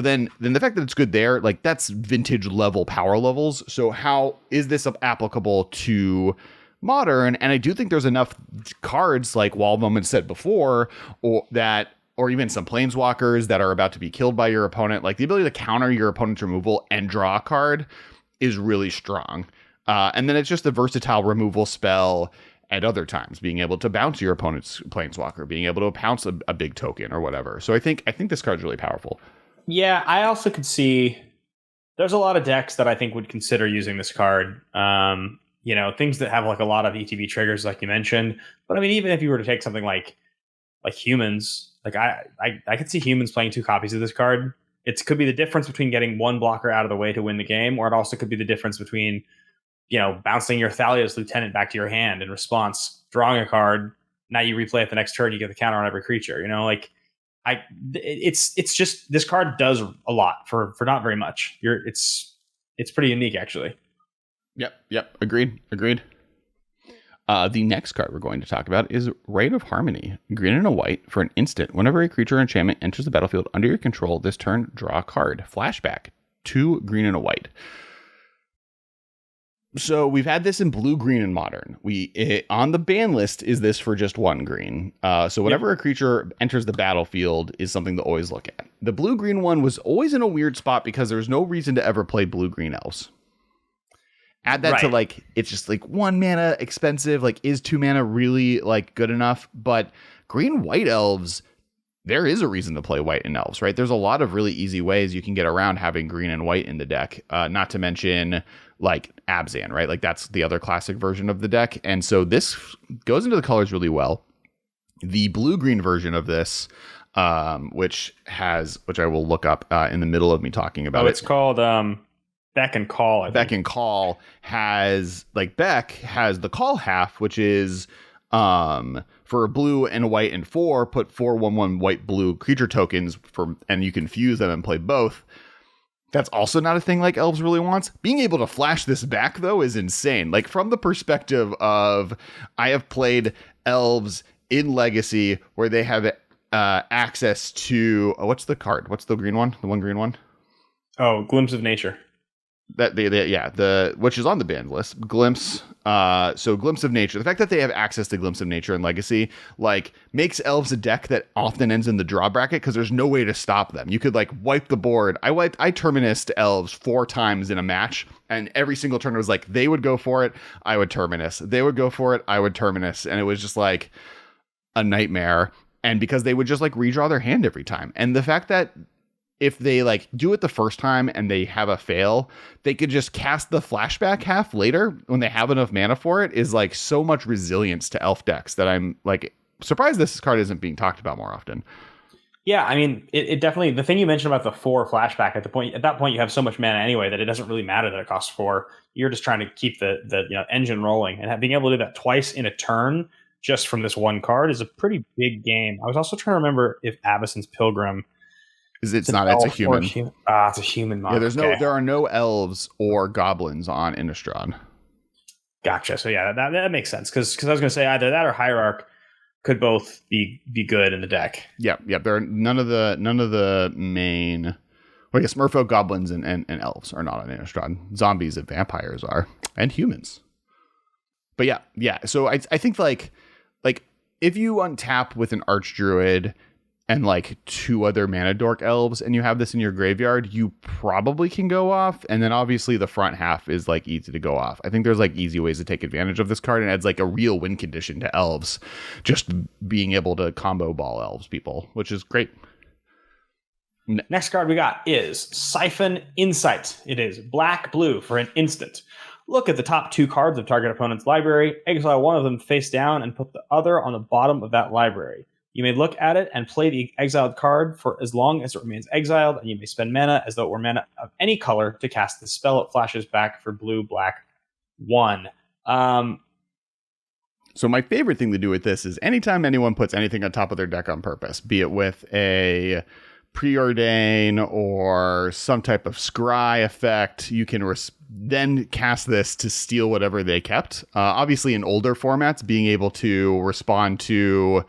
then the fact that it's good there, like that's vintage level power levels. So how is this applicable to Modern? And I do think there's enough cards like Wall of Omens said before, or even some planeswalkers that are about to be killed by your opponent. Like the ability to counter your opponent's removal and draw a card is really strong. And then it's just a versatile removal spell at other times, being able to bounce your opponent's planeswalker, being able to pounce a big token or whatever. So I think this card's really powerful. Yeah, I also could see there's a lot of decks that I think would consider using this card. Things that have like a lot of ETB triggers, like you mentioned. But I mean, even if you were to take something like Humans, like I could see Humans playing 2 copies of this card. It could be the difference between getting 1 blocker out of the way to win the game, or it also could be the difference between bouncing your Thalia's Lieutenant back to your hand in response, drawing a card. Now you replay it the next turn, you get the counter on every creature. It's just this card does a lot for not very much. It's pretty unique actually. Yep. Agreed. The next card we're going to talk about is Rite of Harmony. Green and a white for an instant. Whenever a creature or enchantment enters the battlefield under your control, this turn draw a card. Flashback. 2 green and a white. So we've had this in blue, green, and modern. On the ban list is this for just 1 green. So whenever a creature enters the battlefield is something to always look at. The blue, green one was always in a weird spot because there's no reason to ever play blue, green elves. Add that to like, it's just like 1 mana expensive. Like, is 2 mana really like good enough? But green, white elves, there is a reason to play white and elves, right? There's a lot of really easy ways you can get around having green and white in the deck. Not to mention like Abzan, right? Like that's the other classic version of the deck. And so this goes into the colors really well. The blue-green version of this, which I will look up in the middle of me talking about it's called Beck and Call. Beck and Call has Beck has the call half, which is for a blue and a white and 4, put 4/1/1 white blue creature tokens and you can fuse them and play both. That's also not a thing like Elves really wants. Being able to flash this back, though, is insane. Like, from the perspective of, I have played Elves in Legacy where they have access to, what's the card? What's the green one? The 1 green one? Oh, Glimpse of Nature. Which is on the banned list. Glimpse. So Glimpse of Nature. The fact that they have access to Glimpse of Nature in Legacy, like, makes Elves a deck that often ends in the draw bracket because there's no way to stop them. You could like wipe the board. I Terminused Elves 4 times in a match, and every single turn it was like they would go for it, I would Terminus. They would go for it, I would Terminus, and it was just like a nightmare. And because they would just like redraw their hand every time, and the fact that if they like do it the first time and they have a fail, they could just cast the flashback half later when they have enough mana for it is like so much resilience to elf decks that I'm like surprised this card isn't being talked about more often. Yeah, I mean, it definitely, the thing you mentioned about the 4 flashback at that point you have so much mana anyway that it doesn't really matter that it costs 4. You're just trying to keep the engine rolling, and being able to do that twice in a turn just from this 1 card is a pretty big game. I was also trying to remember if Abyssin's Pilgrim. It's a human. It's a human mod. Yeah, there are no elves or goblins on Innistrad. Gotcha. So yeah, that makes sense because I was going to say either that or Hierarch could both be good in the deck. Yeah. There are none of the main. Well, I guess Merfolk, goblins, and elves are not on Innistrad. Zombies and vampires are, and humans. But yeah. So I think like if you untap with an Archdruid and like 2 other mana dork elves and you have this in your graveyard, you probably can go off. And then obviously the front half is like easy to go off. I think there's like easy ways to take advantage of this card, and adds like a real win condition to elves, just being able to combo ball elves people, which is great. Next card we got is Siphon Insight. It is black-blue for an instant. Look at the top 2 cards of target opponent's library, exile one of them face down, and put the other on the bottom of that library. You may look at it and play the exiled card for as long as it remains exiled, and you may spend mana as though it were mana of any color to cast the spell. It flashes back for blue, black, 1. So my favorite thing to do with this is anytime anyone puts anything on top of their deck on purpose, be it with a Preordain or some type of scry effect, you can then cast this to steal whatever they kept. Obviously in older formats, being able to respond to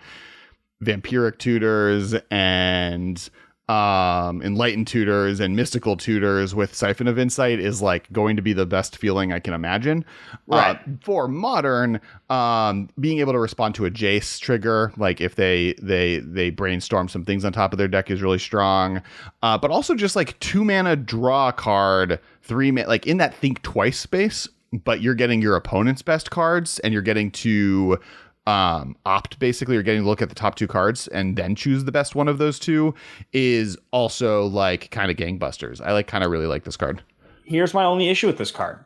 Vampiric Tutors and Enlightened Tutors and Mystical Tutors with Siphon of Insight is like going to be the best feeling I can imagine. Right. For modern, being able to respond to a Jace trigger, like if they brainstorm some things on top of their deck, is really strong. But also just like 2 mana draw a card, 3 mana, like in that think twice space, but you're getting your opponent's best cards and you're getting to opt, basically, you're getting to look at the top 2 cards and then choose the best one of those 2, is also like kind of gangbusters. I kind of really like this card. Here's my only issue with this card.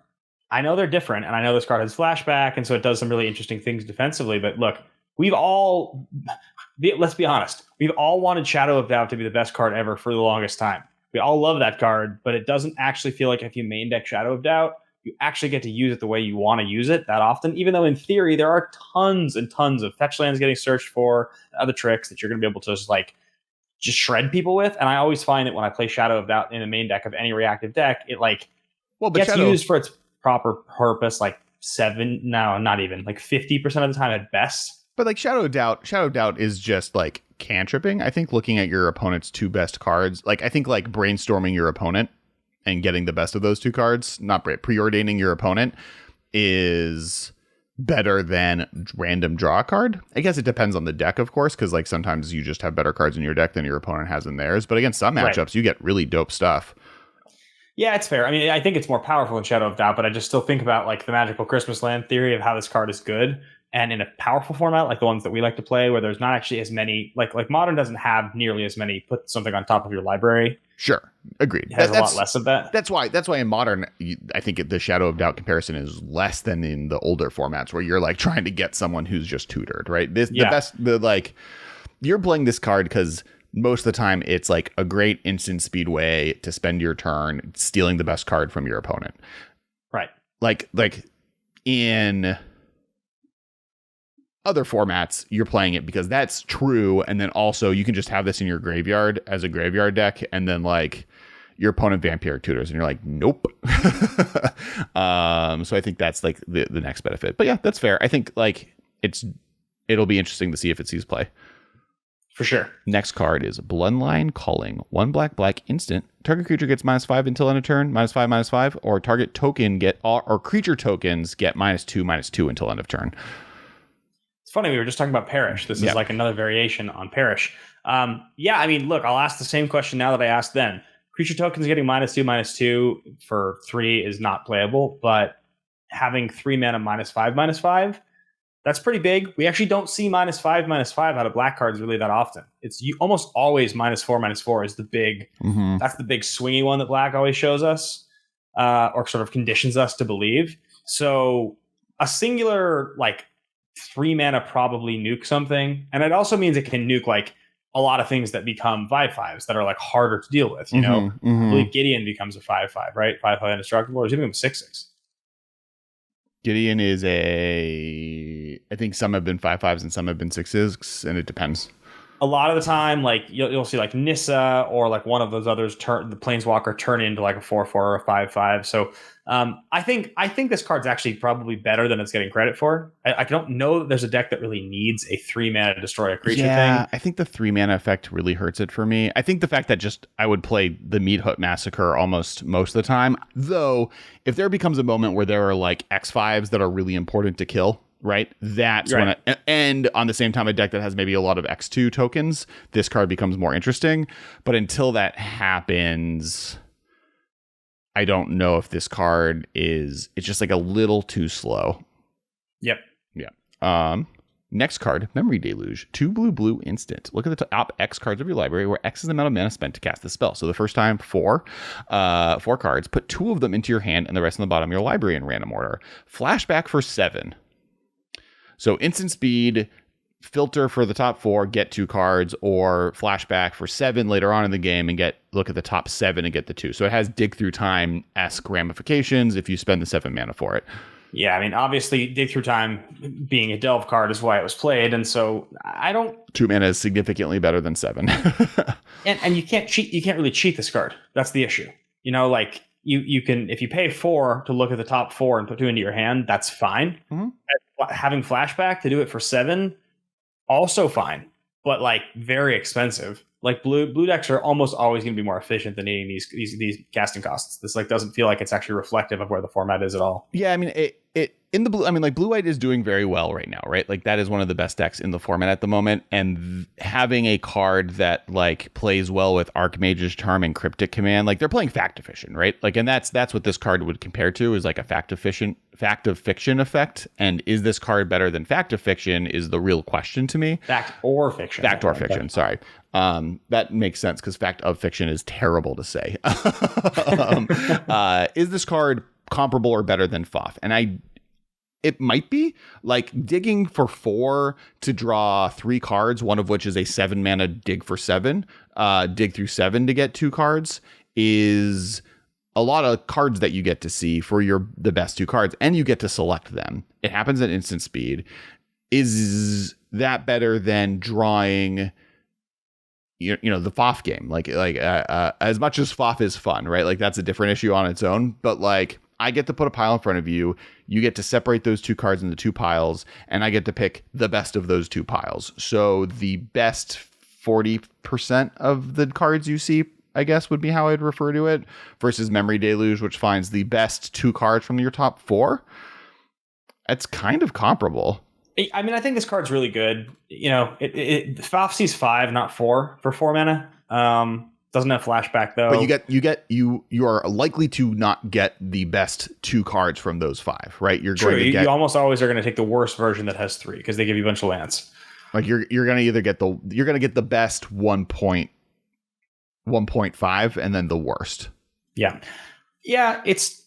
I know they're different, and I know this card has flashback, and so it does some really interesting things defensively, but look, let's be honest, we've all wanted Shadow of Doubt to be the best card ever for the longest time. We all love that card, but it doesn't actually feel like if you main deck Shadow of Doubt, you actually get to use it the way you want to use it that often, even though in theory there are tons and tons of fetch lands getting searched for, and other tricks that you're going to be able to just shred people with. And I always find that when I play Shadow of Doubt in the main deck of any reactive deck, it gets used for its proper purpose, like 50% of the time at best. But like Shadow of Doubt is just like cantripping. I think looking at your opponent's 2 best cards, like I think like brainstorming your opponent and getting the best of those 2 cards, not preordaining your opponent, is better than random draw a card. I guess it depends on the deck, of course, because like sometimes you just have better cards in your deck than your opponent has in theirs. But against some matchups, you get really dope stuff. Yeah, it's fair. I mean, I think it's more powerful than Shadow of Doubt, but I just still think about like the magical Christmas land theory of how this card is good. And in a powerful format, like the ones that we like to play, where there's not actually as many, like Modern doesn't have nearly as many, put something on top of your library. Sure. Agreed. It has a lot less of that. That's why in Modern, I think the Shadow of Doubt comparison is less than in the older formats where you're like trying to get someone who's just tutored, right? You're playing this card because most of the time it's like a great instant speed way to spend your turn stealing the best card from your opponent. Right. Like in other formats, you're playing it because that's true. And then also you can just have this in your graveyard as a graveyard deck. And then like your opponent vampiric tutors and you're like, nope. So I think that's like the next benefit. But yeah, that's fair. I think like it'll be interesting to see if it sees play. For sure. Next card is Bloodline Calling. 1 black instant. Target creature gets -5 until end of turn. -5/-5. Or target token or creature tokens get -2/-2 until end of turn. It's funny. We were just talking about Perish. This is like another variation on Perish. Yeah, I mean, look, I'll ask the same question now that I asked then. Creature tokens getting -2/-2 for 3 is not playable, but having 3 mana -5/-5, that's pretty big. We actually don't see -5/-5 out of black cards really that often. It's almost always -4/-4 is the big. Mm-hmm. That's the big swingy one that black always shows us, or sort of conditions us to believe. So a singular like 3 mana probably nuke something, and it also means it can nuke like a lot of things that become 5/5s that are like harder to deal with. You know, I believe Gideon becomes a 5/5, right? 5/5 indestructible, or is he become a 6/6? Gideon is I think some have been 5/5s and some have been 6/6, and it depends. A lot of the time, like you'll see like Nissa or like one of those others the Planeswalker turn into like a 4/4 or a 5/5. So I think this card's actually probably better than it's getting credit for. I don't know that there's a deck that really needs a 3 mana destroy a creature thing. I think the 3 mana effect really hurts it for me. I think the fact that just I would play the Meat Hut Massacre almost most of the time, though, if there becomes a moment where there are like X5s that are really important to kill, right? That's right. And on the same time, a deck that has maybe a lot of X2 tokens, this card becomes more interesting. But until that happens, I don't know if this card it's just like a little too slow. Yep. Yeah. Next card, Memory Deluge. 2 blue instant. Look at the top X cards of your library where X is the amount of mana spent to cast the spell. So the first time 4 cards, put 2 of them into your hand and the rest on the bottom of your library in random order. Flashback for 7. So instant speed, filter for the top 4, get 2 cards, or flashback for 7 later on in the game and look at the top 7 and get the 2. So it has Dig Through Time-esque ramifications if you spend the 7 mana for it. Yeah, I mean, obviously, Dig Through Time being a delve card is why it was played, and so I don't... 2 mana is significantly better than 7. and you can't cheat. You can't really cheat this card. That's the issue. You know, like... You can, if you pay 4 to look at the top 4 and put 2 into your hand, that's fine. Mm-hmm. Having flashback to do it for 7, also fine, but like very expensive. Like blue decks are almost always going to be more efficient than needing these casting costs. This like doesn't feel like it's actually reflective of where the format is at all. Yeah, I mean it in the blue. I mean, like blue white is doing very well right now, right? Like that is one of the best decks in the format at the moment. And having a card that like plays well with Archmage's Charm and Cryptic Command, like they're playing fact efficient, right? Like, and that's what this card would compare to is like a fact of fiction effect. And is this card better than fact of fiction is the real question to me. Fact or fiction. Fact or fiction. Sorry. That makes sense because fact of fiction is terrible to say. Is this card comparable or better than FOF? And it might be. Like digging for 4 to draw 3 cards, one of which is a 7 mana dig for 7, dig through 7 to get 2 cards is a lot of cards that you get to see for the best 2 cards, and you get to select them. It happens at instant speed. Is that better than drawing the FOF game? Like as much as FOF is fun, right? Like that's a different issue on its own, but like I get to put a pile in front of you. You get to separate those 2 cards into 2 piles, and I get to pick the best of those 2 piles. So the best 40% of the cards you see, I guess, would be how I'd refer to it, versus Memory Deluge, which finds the best 2 cards from your top 4. It's kind of comparable. I mean, I think this card's really good. You know, FOF sees 5, not 4 for 4 mana. Doesn't have flashback though. But you are likely to not get the best 2 cards from those 5, right? You're True. going to get, you almost always are going to take the worst version that has 3 because they give you a bunch of lands. Like you're going to either get the best 1.5 and then the worst. Yeah. It's,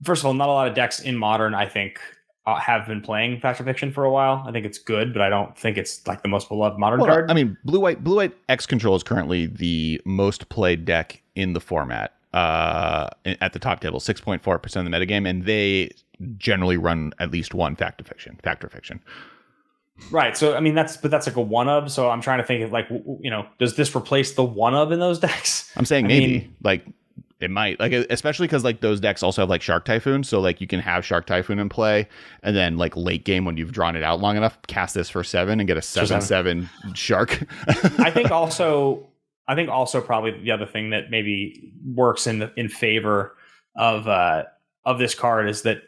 first of all, not a lot of decks in Modern, I think, have been playing Fact or Fiction for a while. I think it's good, but I don't think it's like the most beloved Modern card. I mean, blue-white X Control is currently the most played deck in the format at the top table, 6.4% of the metagame, and they generally run at least one Fact or Fiction. Right. So, I mean, that's like a one-of. So I'm trying to think of like, you know, does this replace the one-of in those decks? I'm saying maybe. Like, it might, like, especially because like those decks also have like Shark Typhoon, so like you can have Shark Typhoon in play, and then like late game when you've drawn it out long enough, cast this for 7 and get a 7/7 Shark. I think also probably the other thing that maybe works in favor of this card is that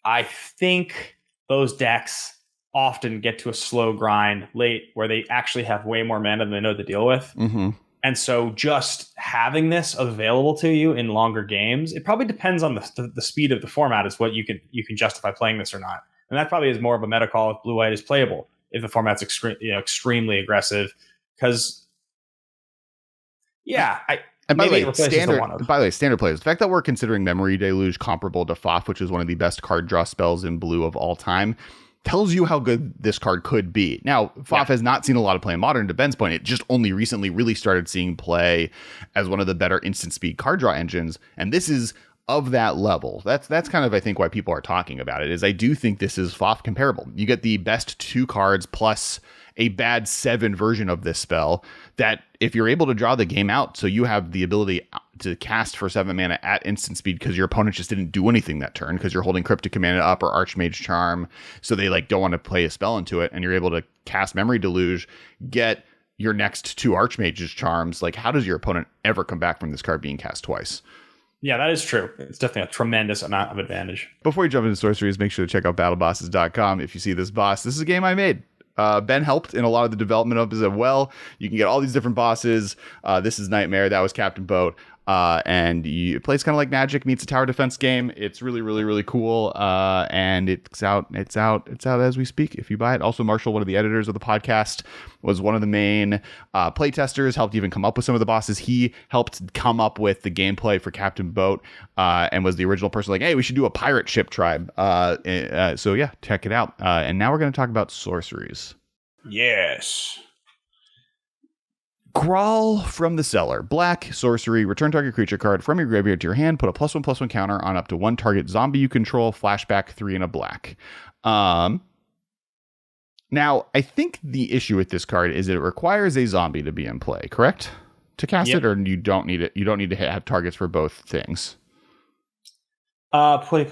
I think those decks often get to a slow grind late where they actually have way more mana than they know to deal with. Mm-hmm. And so just having this available to you in longer games, it probably depends on the speed of the format is what you can justify playing this or not. And that probably is more of a meta call if blue-white is playable, if the format's extremely aggressive. Because, and by the way, standard players, the fact that we're considering Memory Deluge comparable to FOF, which is one of the best card draw spells in blue of all time, tells you how good this card could be. Now, FOF has not seen a lot of play in Modern. To Ben's point, it just only recently really started seeing play as one of the better instant speed card draw engines, and this is of that level. That's kind of, I think, why people are talking about it, is I do think this is FOF comparable. You get the best 2 cards plus a bad 7 version of this spell that if you're able to draw the game out, so you have the ability to cast for 7 mana at instant speed because your opponent just didn't do anything that turn because you're holding Cryptic Command up or Archmage Charm, so they like don't want to play a spell into it, and you're able to cast Memory Deluge, get your next 2 Archmage's Charms. Like, how does your opponent ever come back from this card being cast twice? Yeah, that is true. It's definitely a tremendous amount of advantage. Before you jump into Sorceries, make sure to check out battlebosses.com. If you see this boss, this is a game I made. Ben helped in a lot of the development of it as well. You can get all these different bosses. This is Nightmare. That was Captain Boat. And it plays kind of like Magic meets a tower defense game. It's really, really, really cool. And it's out as we speak if you buy it. Also, Marshall, one of the editors of the podcast, was one of the main playtesters, helped even come up with some of the bosses. He helped come up with the gameplay for Captain Boat, and was the original person like, hey, we should do a pirate ship tribe. So yeah, check it out. And now we're going to talk about sorceries. Yes. Grawl from the Cellar. Black, sorcery, return target creature card from your graveyard to your hand, put a +1/+1 counter on up to 1 target zombie you control, flashback 3 and a black. Now, I think the issue with this card is that it requires a zombie to be in play, correct? To cast it, or you don't need it. You don't need to have targets for both things. Play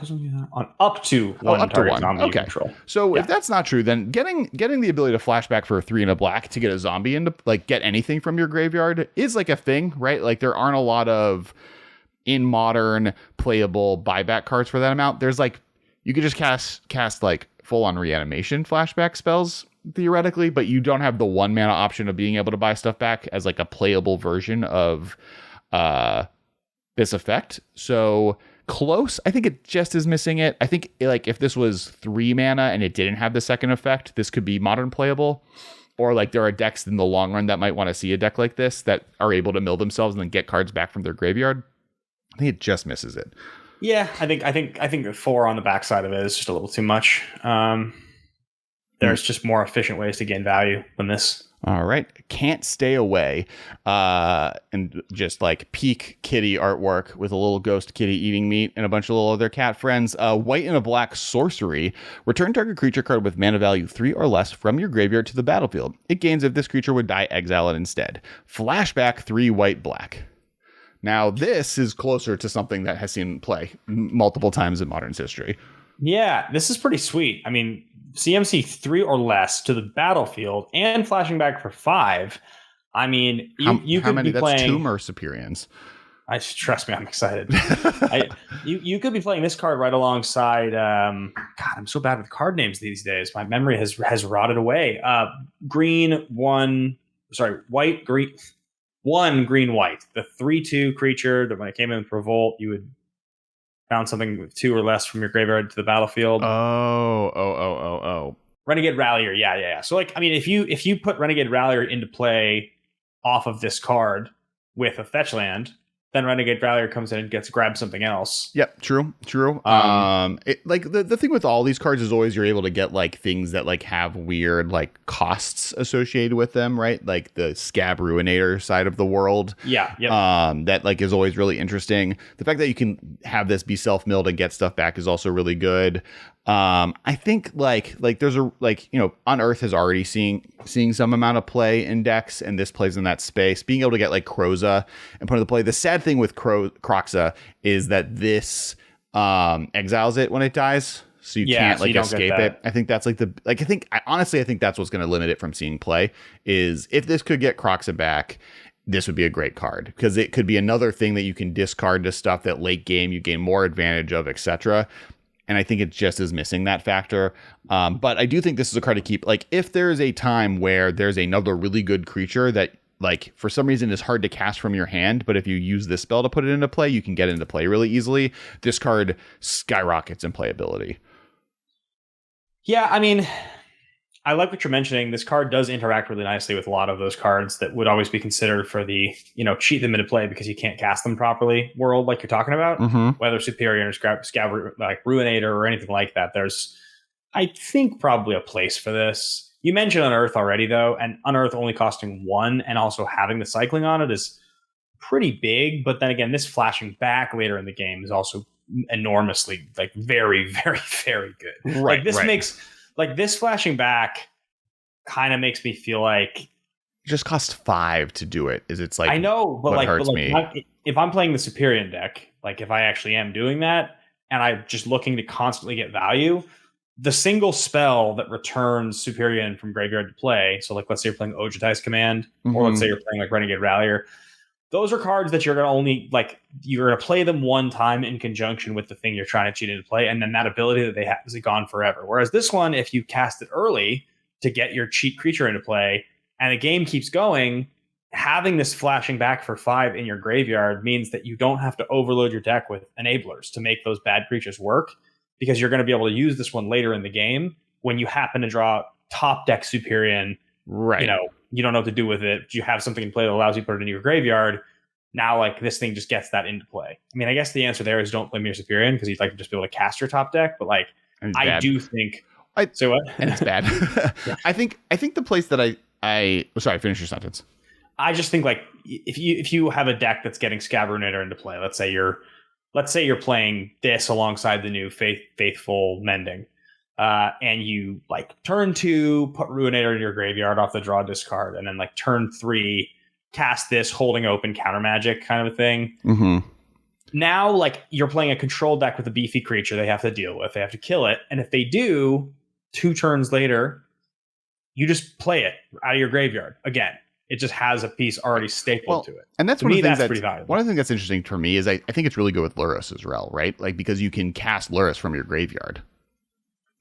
on up to 1 up target to 1. zombie you control. So if that's not true, then getting the ability to flashback for a 3 and a black to get a zombie into, like, get anything from your graveyard is like a thing, right? Like, there aren't a lot of in Modern playable buyback cards for that amount. There's like, you could just cast like full on reanimation flashback spells theoretically, but you don't have the 1 mana option of being able to buy stuff back as like a playable version of this effect. So close. I think it just is missing it. I think like if this was 3 mana and it didn't have the second effect, this could be Modern playable. Or like there are decks in the long run that might want to see a deck like this that are able to mill themselves and then get cards back from their graveyard. I think it just misses it. Yeah, I think the 4 on the backside of it is just a little too much. There's just more efficient ways to gain value than this. All right. Can't Stay Away. And just like peak kitty artwork with a little ghost kitty eating meat and a bunch of little other cat friends. White and a black sorcery. Return target creature card with mana value 3 or less from your graveyard to the battlefield. It gains if this creature would die, exile it instead. Flashback 3 white black. Now, this is closer to something that has seen play multiple times in Modern's history. Yeah, this is pretty sweet. I mean, CMC 3 or less to the battlefield and flashing back for 5. I mean, you could be playing... That's 2 Merciperians. Trust me, I'm excited. You could be playing this card right alongside. God, I'm so bad with card names these days. My memory has rotted away. White, green, 1 green, white. The 3/2 creature that when it came in with Revolt, you would found something with 2 or less from your graveyard to the battlefield. Oh. Renegade Rallier, yeah. So like, I mean, if you put Renegade Rallier into play off of this card with a fetch land, then Renegade Rallier comes in and gets grab something else. Yep, true. Like the thing with all these cards is always you're able to get like things that like have weird like costs associated with them, right? Like the Scab Ruinator side of the world. Yeah. That like is always really interesting. The fact that you can have this be self-milled and get stuff back is also really good. I think like there's a like, you know, Unearth is already seeing some amount of play in decks, and this plays in that space. Being able to get like Kroza and put into play. The sad thing with Kroxa is that this exiles it when it dies, so you can't like escape it. I think that's like I think that's what's going to limit it from seeing play. Is if this could get Kroxa back, this would be a great card because it could be another thing that you can discard to stuff that late game you gain more advantage of, etc. And I think it just is missing that factor. But I do think this is a card to keep. Like, if there's a time where there's another really good creature that, like, for some reason is hard to cast from your hand, but if you use this spell to put it into play, you can get it into play really easily. This card skyrockets in playability. Yeah, I mean, I like what you're mentioning. This card does interact really nicely with a lot of those cards that would always be considered for the, you know, cheat them into play because you can't cast them properly world like you're talking about. Mm-hmm. Whether Superior or Scab like Ruinator or anything like that. There's, I think, probably a place for this. You mentioned Unearth already, though, and Unearth only costing 1 and also having the cycling on it is pretty big. But then again, this flashing back later in the game is also enormously, like, very, very, very good. Right. Like, this makes... Like, this flashing back kind of makes me feel like... It just costs 5 to do it. It's like... I know, but what hurts me. If I'm playing the Superior deck, like if I actually am doing that, and I'm just looking to constantly get value, the single spell that returns Superior from graveyard to play, so like let's say you're playing Ojutai's Command, or let's say you're playing like Renegade Rallier, those are cards that you're going to only, like, you're going to play them one time in conjunction with the thing you're trying to cheat into play, and then that ability that they have is gone forever. Whereas this one, if you cast it early to get your cheat creature into play, and the game keeps going, having this flashing back for 5 in your graveyard means that you don't have to overload your deck with enablers to make those bad creatures work, because you're going to be able to use this one later in the game when you happen to draw top deck Superior, right? You know, you don't know what to do with it. You have something in play that allows you to put it in your graveyard. Now, like, this thing just gets that into play. I mean, I guess the answer there is don't blame your Superior because you'd like to just be able to cast your top deck. But, like, I do think... Say what? And it's bad. Yeah. I think the place that sorry, finish your sentence. I just think, like, if you have a deck that's getting Scab Ruinator into play, let's say you're playing this alongside the new Faithful Mending, and you, like, turn 2, put Ruinator in your graveyard off the draw discard, and then, like, turn 3, cast this holding open counter magic kind of a thing. Mm-hmm. Now, like, you're playing a control deck with a beefy creature they have to deal with. They have to kill it. And if they do, 2 turns later, you just play it out of your graveyard again. It just has a piece already stapled to it. And that's one of the things that's pretty valuable. One of the things that's interesting for me is I think it's really good with Lurrus as well, right? Like, because you can cast Lurrus from your graveyard.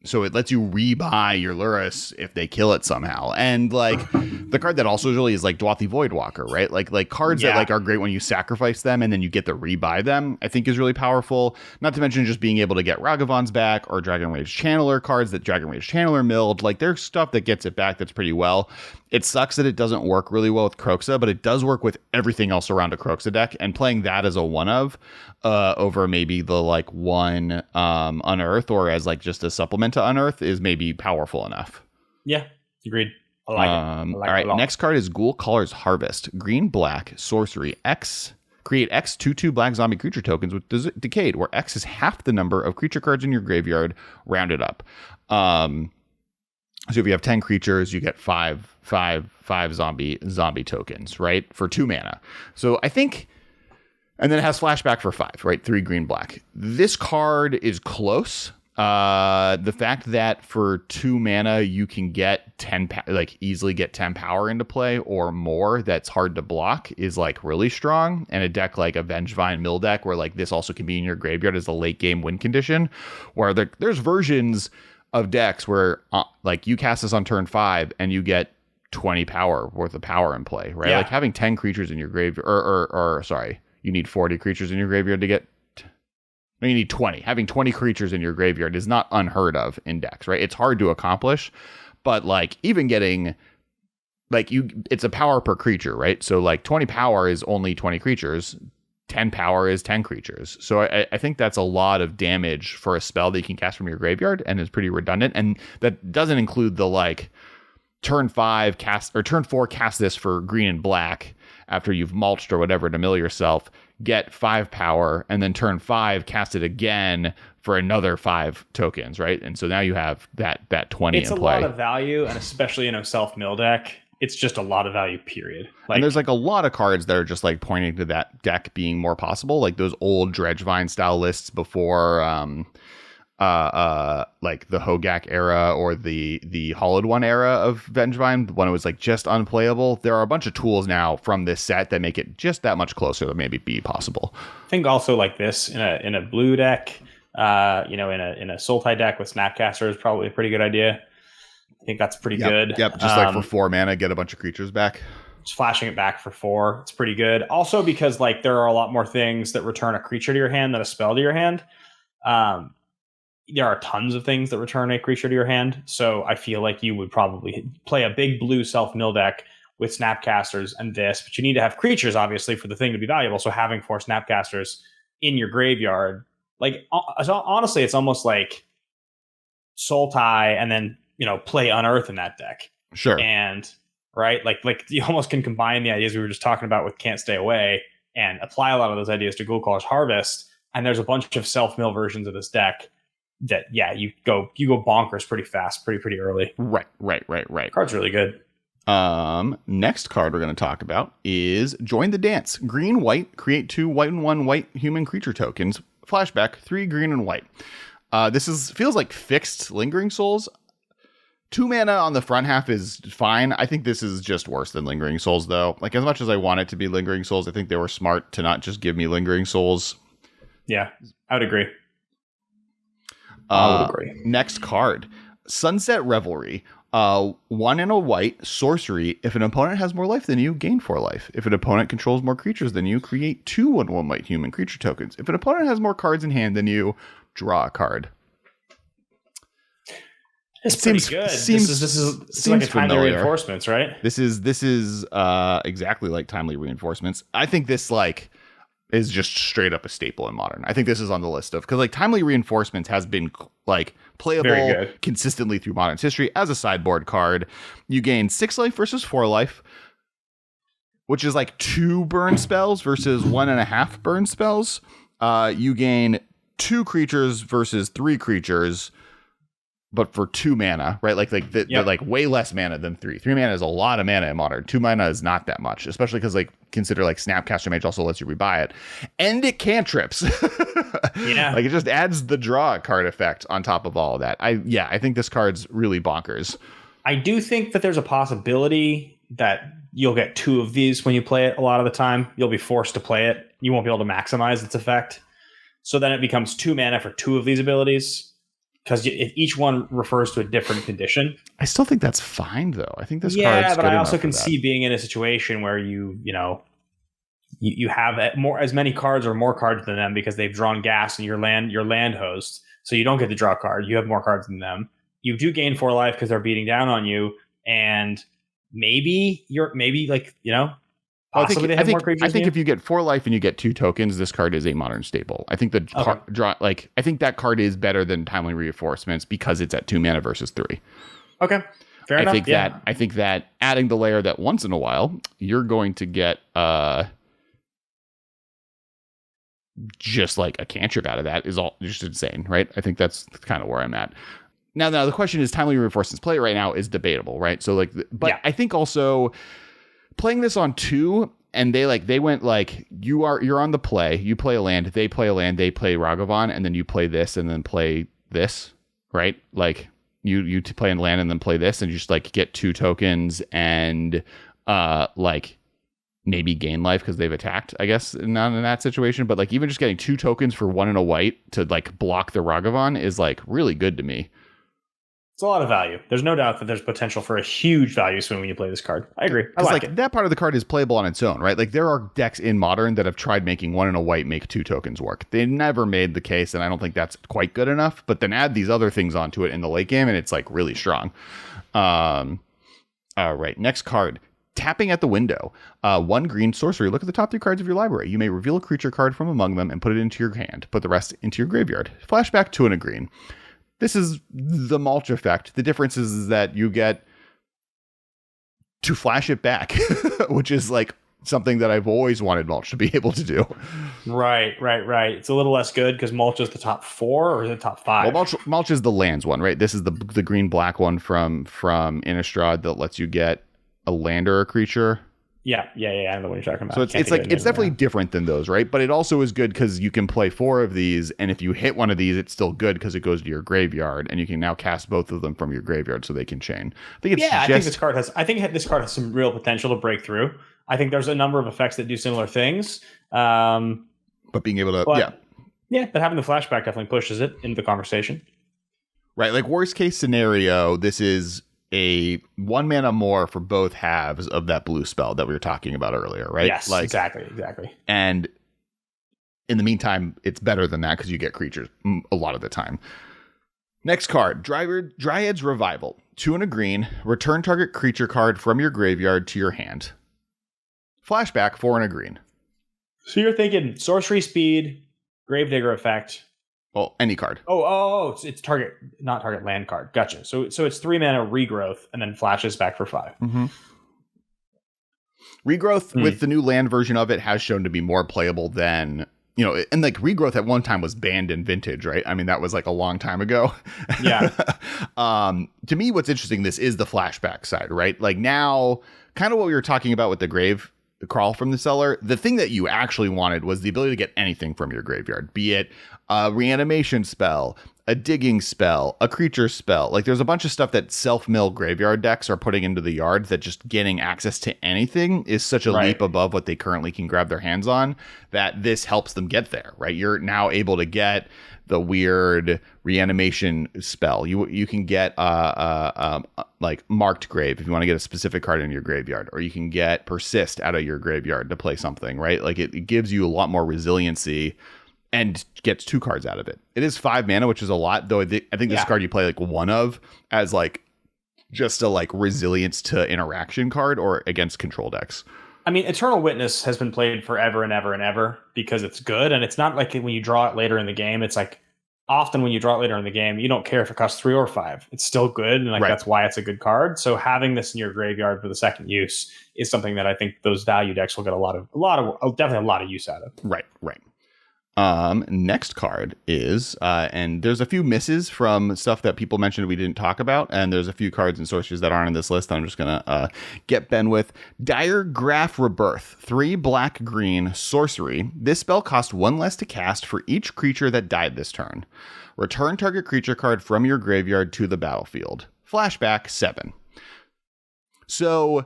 So it lets you rebuy your Lurrus if they kill it somehow. And, like, the card that also really is like Dwathi Voidwalker, right? Like cards that, like, are great when you sacrifice them and then you get to rebuy them, I think is really powerful. Not to mention just being able to get Ragavon's back or Dragon Rage Channeler cards that Dragon Rage Channeler milled. Like, there's stuff that gets it back that's pretty well. It sucks that it doesn't work really well with Kroxa, but it does work with everything else around a Kroxa deck, and playing that as a one-of over maybe the, like, one Unearth or as, like, just a supplement to Unearth is maybe powerful enough. Yeah, agreed. I like it. All right, next card is Ghoul Caller's Harvest. Green, black, sorcery, X. Create X 2/2 black zombie creature tokens with Decayed, where X is half the number of creature cards in your graveyard, rounded up. So if you have 10 creatures, you get 5 zombie tokens, right? For 2 mana. So I think, and then it has flashback for 5, right? 3 green, black. This card is close. The fact that for 2 mana you can get easily get 10 power into play or more that's hard to block is like really strong. And a deck like a Vengevine Mill deck where like this also can be in your graveyard as a late game win condition, where there's versions of decks where like you cast this on turn 5 and you get 20 power worth of power in play, right? Like having 10 creatures in your graveyard or sorry, you need 40 creatures in your graveyard to get. You need 20. Having 20 creatures in your graveyard is not unheard of in decks, right? It's hard to accomplish, but like even getting like it's a power per creature, right? So like 20 power is only 20 creatures. 10 power is 10 creatures. So I think that's a lot of damage for a spell that you can cast from your graveyard and is pretty redundant. And that doesn't include the like turn 5 cast or turn 4 cast this for green and black after you've mulched or whatever to mill yourself, get 5 power, and then turn 5 cast it again for another 5 tokens, right? And so now you have that 20 in play. It's a lot of value, and especially in a self-mill deck, it's just a lot of value, period. And there's like a lot of cards that are just like pointing to that deck being more possible, like those old Dredgevine style lists before like the Hogak era or the Hollowed One era of Vengevine, when it was like just unplayable. There are a bunch of tools now from this set that make it just that much closer to maybe be possible. I think also like this in a blue deck, in a Sultai deck with Snapcaster is probably a pretty good idea. I think that's pretty good. Yep, just like for 4 mana, get a bunch of creatures back. Just flashing it back for 4, it's pretty good. Also because like there are a lot more things that return a creature to your hand than a spell to your hand. There are tons of things that return a creature to your hand, so I feel like you would probably play a big blue self-mill deck with Snapcasters and this, but you need to have creatures, obviously, for the thing to be valuable, so having 4 Snapcasters in your graveyard, like, honestly, it's almost like Sultai and then, play Unearth in that deck. Sure. And, right, like you almost can combine the ideas we were just talking about with Can't Stay Away and apply a lot of those ideas to Goldcaller's Harvest, and there's a bunch of self-mill versions of this deck that you go bonkers pretty fast, pretty early. Right. Card's really good. Next card we're going to talk about is Join the Dance. Green, white, create 2 white and 1 white human creature tokens. Flashback, 3 green and white. This feels like fixed Lingering Souls. 2 mana on the front half is fine. I think this is just worse than Lingering Souls, though. Like, as much as I want it to be Lingering Souls, I think they were smart to not just give me Lingering Souls. Yeah, I would agree. Next card, Sunset Revelry. 1 and a white, sorcery. If an opponent has more life than you, gain 4 life. If an opponent controls more creatures than you, create 2 1/1 white human creature tokens. If an opponent has more cards in hand than you, draw a card. It's pretty good. This is like a timely reinforcements, right? This is exactly like timely reinforcements. I think this is just straight up a staple in Modern. I think this is on the list of, because like timely reinforcements has been like playable consistently through Modern's history as a sideboard card. You gain 6 life versus 4 life, which is like 2 burn spells versus 1.5 burn spells. You gain 2 creatures versus 3 creatures, but for 2 mana, right? They're like way less mana than 3. 3 mana is a lot of mana in Modern. 2 mana is not that much, especially because like consider like Snapcaster Mage also lets you rebuy it, and it cantrips. Yeah, like it just adds the draw card effect on top of all of that. I think this card's really bonkers. I do think that there's a possibility that you'll get 2 of these when you play it. A lot of the time, you'll be forced to play it. You won't be able to maximize its effect. So then it becomes 2 mana for 2 of these abilities, because each one refers to a different condition. I still think that's fine, though. I think this card's good. Yeah, but I also can see being in a situation where you have as many cards or more cards than them because they've drawn gas in your land host, so you don't get to draw a card. You have more cards than them. You do gain 4 life because they're beating down on you, and possibly they have more creatures. I think if you get 4 life and you get 2 tokens, this card is a Modern staple. I think I think that card is better than timely reinforcements because it's at 2 mana versus 3. Okay, fair enough. I think that adding the layer that once in a while you're going to get just like a cantrip out of that is all just insane, right? I think that's kind of where I'm at. Now the question is, timely reinforcements play right now is debatable, right? So I think also playing this on 2, and they went like you're on the play, you play a land, they play Ragavan, and then you play this and then play this, right? Like you to play in land and then play this, and you just like get 2 tokens and like maybe gain life because they've attacked, I guess, not in that situation. But like even just getting 2 tokens for 1 and a white to like block the Ragavan is like really good to me. It's a lot of value. There's no doubt that there's potential for a huge value swing when you play this card. I agree. I like it. That part of the card is playable on its own, right? Like there are decks in Modern that have tried making 1 and a white make 2 tokens work. They never made the case, and I don't think that's quite good enough. But then add these other things onto it in the late game, and it's like really strong. All right, next card. Tapping at the Window. 1 green sorcery. Look at the top 3 cards of your library. You may reveal a creature card from among them and put it into your hand. Put the rest into your graveyard. Flashback 2 and a green. This is the mulch effect. The difference is that you get to flash it back, which is like something that I've always wanted mulch to be able to do. Right. It's a little less good because mulch is the top 4 or is it top 5? Well, mulch is the lands one, right? This is the green-black one from Innistrad that lets you get a land or a creature. Yeah. I know what you're talking about. So it's definitely different than those, right? But it also is good because you can play 4 of these, and if you hit one of these, it's still good because it goes to your graveyard, and you can now cast both of them from your graveyard so they can chain. I think this card has some real potential to break through. I think there's a number of effects that do similar things. But being able to, but having the flashback definitely pushes it into the conversation. Right, like worst case scenario, this is a 1 mana more for both halves of that blue spell that we were talking about earlier, right? Yes, like, exactly. And in the meantime, it's better than that because you get creatures a lot of the time. Next card, Dryad's Revival. 2 and a green. Return target creature card from your graveyard to your hand. Flashback 4 and a green. So you're thinking sorcery speed, Gravedigger effect. Well, any card. It's target, not target land card. Gotcha. So it's 3 mana regrowth and then flashes back for 5. Mm-hmm. Regrowth with the new land version of it has shown to be more playable than, and like regrowth at one time was banned in Vintage, right? I mean, that was like a long time ago. Yeah. To me, what's interesting, this is the flashback side, right? Like now, kind of what we were talking about with the crawl from the cellar, the thing that you actually wanted was the ability to get anything from your graveyard, be it a reanimation spell, a digging spell, a creature spell. Like there's a bunch of stuff that self-mill graveyard decks are putting into the yard that just getting access to anything is such a leap above what they currently can grab their hands on that this helps them get there, right? You're now able to get the weird reanimation spell. You can get like Marked Grave if you want to get a specific card in your graveyard, or you can get Persist out of your graveyard to play something, right? Like it gives you a lot more resiliency and gets 2 cards out of it. It is 5 mana, which is a lot, though I think this card you play like one of as like just a like resilience to interaction card or against control decks. I mean, Eternal Witness has been played forever and ever and ever because it's good. And it's not like when you draw it later in the game, it's like often when you draw it later in the game, you don't care if it costs 3 or 5. It's still good. And that's why it's a good card. So having this in your graveyard for the second use is something that I think those value decks will get definitely a lot of use out of. Right. Next card is, and there's a few misses from stuff that people mentioned we didn't talk about, and there's a few cards and sorceries that aren't on this list. I'm just gonna get Ben with Dire Graph Rebirth, 3 black green sorcery. This spell costs 1 less to cast for each creature that died this turn. Return target creature card from your graveyard to the battlefield. Flashback 7. So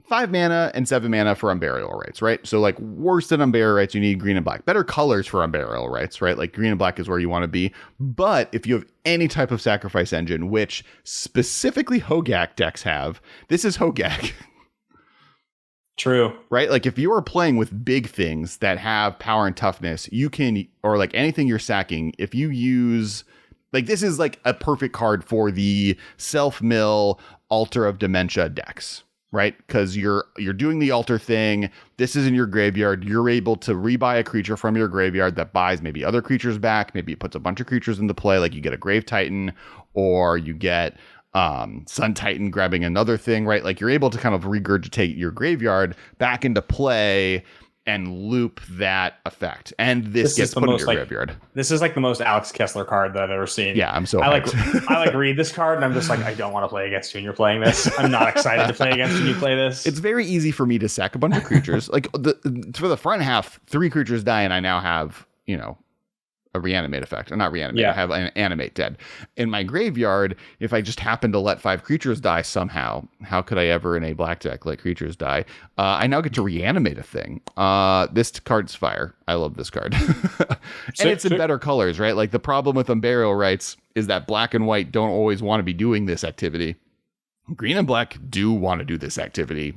5 mana and 7 mana for Unburial Rites, right? So like worse than Unburial Rites, you need green and black. Better colors for Unburial Rites, right? Like green and black is where you want to be. But if you have any type of sacrifice engine, which specifically Hogak decks have, this is Hogak. True. Right? Like if you are playing with big things that have power and toughness, you can, or like anything you're sacking, if you use, like this is like a perfect card for the self-mill Altar of Dementia decks. Right? Because you're doing the altar thing. This is in your graveyard. You're able to rebuy a creature from your graveyard that buys maybe other creatures back. Maybe it puts a bunch of creatures into play. Like you get a Grave Titan, or you get Sun Titan grabbing another thing, right? Like you're able to kind of regurgitate your graveyard back into play and loop that effect. And this gets put in your graveyard. This is like the most Alex Kessler card that I've ever seen. Yeah, I'm so I read this card and I'm just like, I don't want to play against you and you're playing this. I'm not excited to play against you and you play this. It's very easy for me to sack a bunch of creatures. Like for the front half, 3 creatures die and I now have, a reanimate effect, or not reanimate. I have an animate dead. In my graveyard, if I just happen to let 5 creatures die somehow, how could I ever in a black deck let creatures die? I now get to reanimate a thing. This card's fire. I love this card. And it's in better colors, right? Like the problem with Unburial Rites is that black and white don't always want to be doing this activity. Green and black do want to do this activity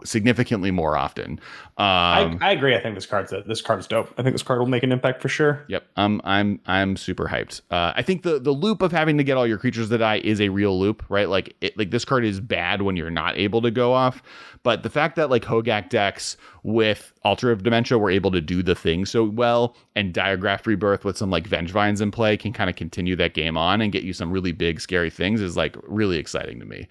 significantly more often. I agree. I think this card is dope. I think this card will make an impact for sure. Yep. I'm super hyped. I think the loop of having to get all your creatures to die is a real loop, right? Like this card is bad when you're not able to go off, but the fact that like Hogak decks with Altar of Dementia were able to do the thing so well, and Diagraph Rebirth with some like Vengevines in play can kind of continue that game on and get you some really big scary things is like really exciting to me.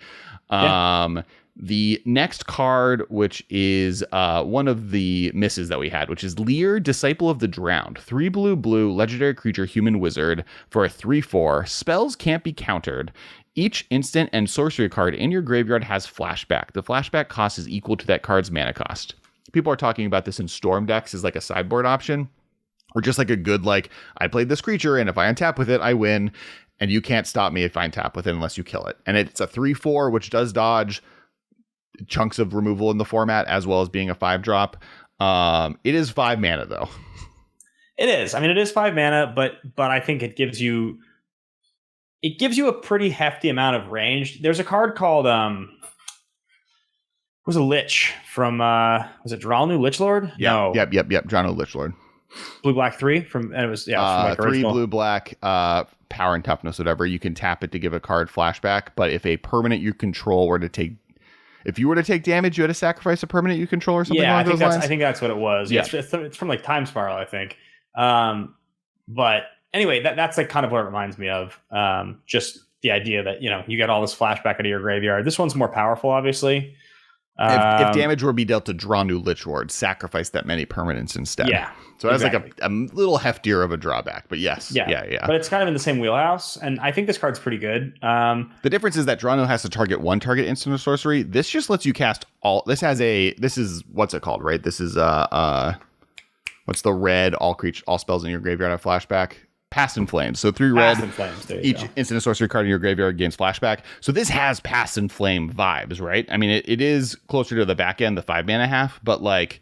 The next card, which is one of the misses that we had, which is Lear, Disciple of the Drowned. 3 blue, legendary creature, human wizard for a 3/4. Spells can't be countered. Each instant and sorcery card in your graveyard has flashback. The flashback cost is equal to that card's mana cost. People are talking about this in Storm decks as like a sideboard option, or just like a good, like, I played this creature, and if I untap with it, I win, and you can't stop me if I untap with it unless you kill it. And it's a 3/4, which does dodge chunks of removal in the format, as well as being a 5-drop. It is 5 mana though. It is. I mean, it is 5 mana, but I think it gives you a pretty hefty amount of range. There's a card called was a Lich from was it Dralnu Lichlord? Yeah. No. Yep. Dralnu Lichlord. Blue black 3 from, and it was from like 3 original. blue black, power and toughness, whatever. You can tap it to give a card flashback, but if a permanent you control were to take, if you were to take damage, you had to sacrifice a permanent you control or something along those lines? I think that's what it was. Yeah. It's from like Time Spiral, I think. But anyway, that's like kind of what it reminds me of. Just the idea that, you get all this flashback out of your graveyard. This one's more powerful, obviously. If damage were to be dealt to Dralnu Lichlord, sacrifice that many permanents instead. Yeah. So it has like a little heftier of a drawback, but yes. Yeah. But it's kind of in the same wheelhouse, and I think this card's pretty good. The difference is that Dralnu has to target one target instant or sorcery. This just lets you cast all. This is what's it called, right? This is what's the red all spells in your graveyard have flashback? Past and Flames. So 3 red, each instant and sorcery card in your graveyard gains flashback. So this has Past and Flame vibes, right? I mean, it is closer to the back end, the 5 mana half, but like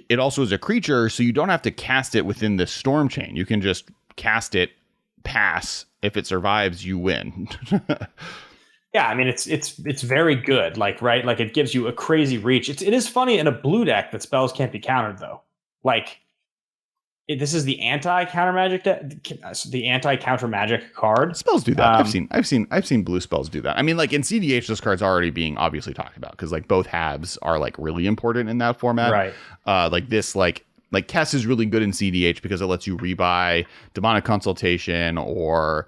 it also is a creature, so you don't have to cast it within the storm chain. You can just cast it, pass. If it survives, you win. Yeah, I mean it's very good. Like, right? Like it gives you a crazy reach. It is funny in a blue deck that spells can't be countered though. Like this is the anti-counter magic the anti-counter magic card. Spells do that. I've seen blue spells do that. I mean, like in CDH, this card's already being obviously talked about because like both halves are like really important in that format. Right. Like this, like Kess is really good in CDH because it lets you rebuy Demonic Consultation or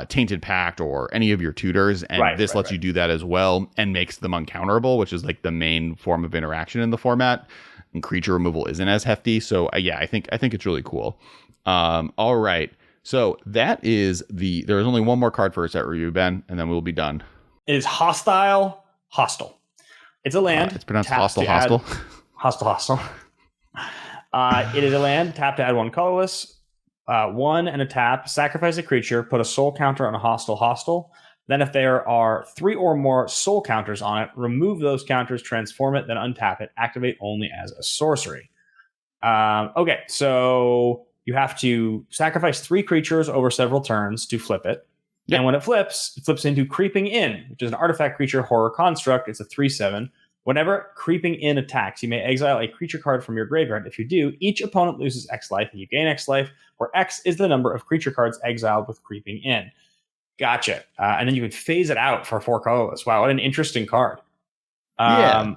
Tainted Pact or any of your tutors, and this lets you do that as well and makes them uncounterable, which is like the main form of interaction in the format. And creature removal isn't as hefty. So yeah, I think it's really cool. All right. So that is there is only one more card for us at review, Ben, and then we'll be done. It is Hostile. It's a land. It's pronounced hostile. Hostile. It is a land. Tap to add 1 colorless. 1 and a tap. Sacrifice a creature. Put a soul counter on a hostile. Then if there are 3 or more soul counters on it, remove those counters, transform it, then untap it. Activate only as a sorcery. Okay, so you have to sacrifice 3 creatures over several turns to flip it. Yep. And when it flips into Creeping In, which is an artifact creature horror construct. It's a 3/7. Whenever Creeping In attacks, you may exile a creature card from your graveyard. If you do, each opponent loses X life and you gain X life, where X is the number of creature cards exiled with Creeping In. Gotcha. And then you could phase it out for 4 colorless. Wow, what an interesting card. A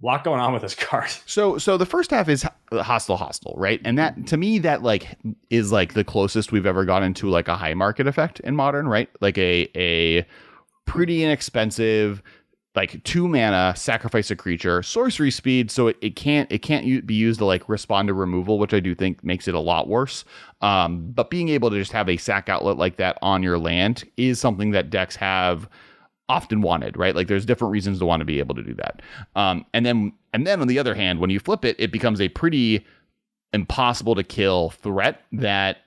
lot going on with this card. So the first half is hostile, right? And that, to me, that like is like the closest we've ever gotten to like a high market effect in Modern, right? Like a pretty inexpensive, like 2 mana, sacrifice a creature, sorcery speed, so it can't be used to like respond to removal, which I do think makes it a lot worse. But being able to just have a sack outlet like that on your land is something that decks have often wanted, right? Like there's different reasons to want to be able to do that. And then on the other hand, when you flip it, it becomes a pretty impossible to kill threat that,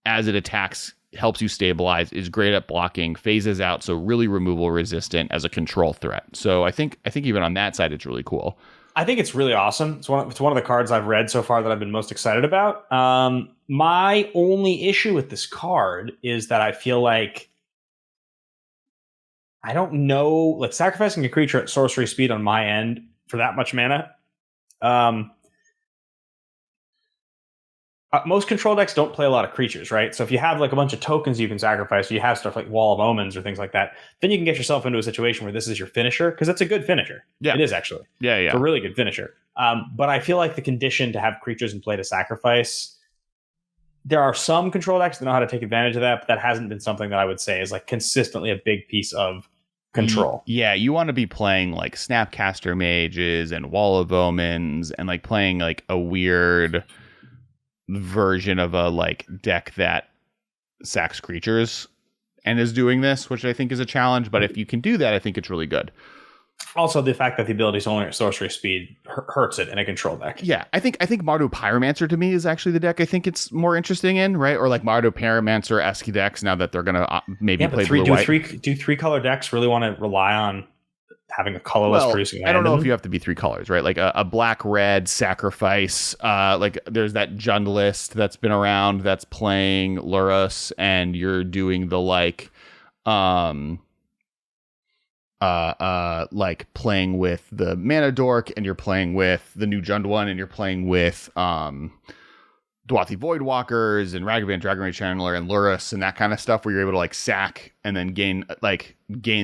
as it attacks, helps you stabilize, is great at blocking, phases out, so really removal resistant as a control threat. So I think even on that side, it's really cool. I think it's really awesome. It's one of the cards I've read so far that I've been most excited about. My only issue with this card is that I feel like I don't know, like sacrificing a creature at sorcery speed on my end for that much mana. Most control decks don't play a lot of creatures, right? So if you have like a bunch of tokens you can sacrifice, you have stuff like Wall of Omens or things like that, then you can get yourself into a situation where this is your finisher, because it's a good finisher. Yeah, it is actually. Yeah. It's a really good finisher. But I feel like the condition to have creatures in play to sacrifice, there are some control decks that know how to take advantage of that, but that hasn't been something that I would say is like consistently a big piece of control. Yeah, you want to be playing like Snapcaster Mages and Wall of Omens and like playing like a weird version of a like deck that sacks creatures and is doing this, which I think is a challenge. But if you can do that, I think it's really good. Also, the fact that the ability is only at sorcery speed hurts it in a control deck. Yeah, I think Mardu Pyromancer to me is actually the deck I think it's more interesting in, right? Or like Mardu Pyromancer-esque decks now that they're gonna maybe play blue-white. Do 3-color decks really want to rely on having a colorless producing land? I don't know if you have to be 3 colors, right? Like a black-red sacrifice. Like there's that Jund list that's been around that's playing Lurrus, and you're doing the like playing with the Mana Dork, and you're playing with the new Jund one, and you're playing with Dwathi Voidwalkers and Ragavan Dragonrage Channeler and Lurrus and that kind of stuff, where you're able to like sack and then gain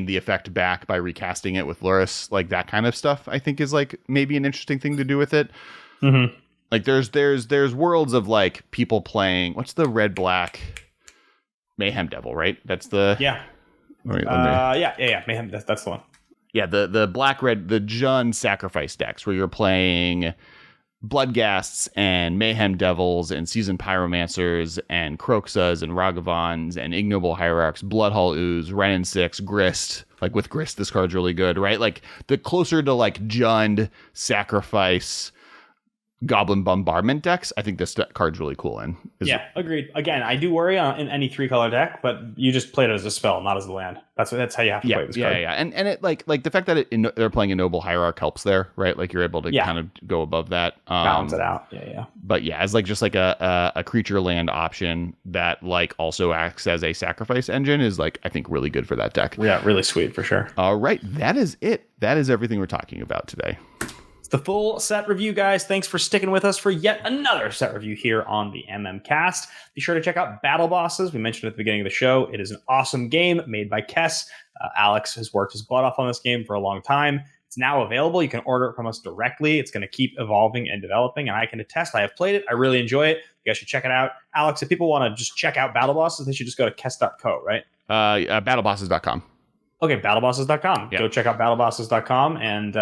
the effect back by recasting it with Lurrus. Like that kind of stuff I think is like maybe an interesting thing to do with it. Mm-hmm. Like there's worlds of like people playing, what's the red black Mayhem Devil, right? That's the Mayhem, that's the one. Yeah, the black red, the Jund sacrifice decks where you're playing Bloodghasts and Mayhem Devils and Seasoned Pyromancers and Kroxas and Ragavans and Ignoble Hierarchs, Bloodhull Ooze, Wrenn and 6, Grist. Like with Grist, this card's really good, right? Like the closer to like Jund sacrifice Goblin Bombardment decks, I think this card's really cool in. Agreed. Again, I do worry in any 3-color deck, but you just play it as a spell, not as a land. That's how you have to play this card. Yeah. And it like the fact that they're playing a Noble Hierarch helps there, right? Like you're able to kind of go above that. Balance it out. Yeah. But yeah, as like just like a creature land option that like also acts as a sacrifice engine is like, I think really good for that deck. Yeah, really sweet for sure. All right. That is it. That is everything we're talking about today. The full set review, guys. Thanks for sticking with us for yet another set review here on the MMcast. Be sure to check out Battle Bosses. We mentioned at the beginning of the show, it is an awesome game made by Kess. Alex has worked his butt off on this game for a long time. It's now available. You can order it from us directly. It's going to keep evolving and developing, and I can attest. I have played it. I really enjoy it. You guys should check it out. Alex, if people want to just check out Battle Bosses, they should just go to kess.co, right? Battlebosses.com. Okay, battlebosses.com. Yep. Go check out battlebosses.com, and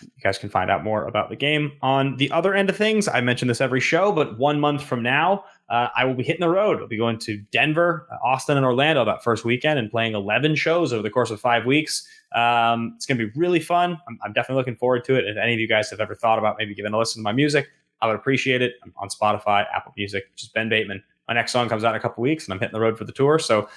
you guys can find out more about the game. On the other end of things, I mention this every show, but 1 month from now, I will be hitting the road. I'll be going to Denver, Austin, and Orlando that first weekend and playing 11 shows over the course of 5 weeks. It's going to be really fun. I'm definitely looking forward to it. If any of you guys have ever thought about maybe giving a listen to my music, I would appreciate it. I'm on Spotify, Apple Music, just Ben Bateman. My next song comes out in a couple weeks, and I'm hitting the road for the tour. So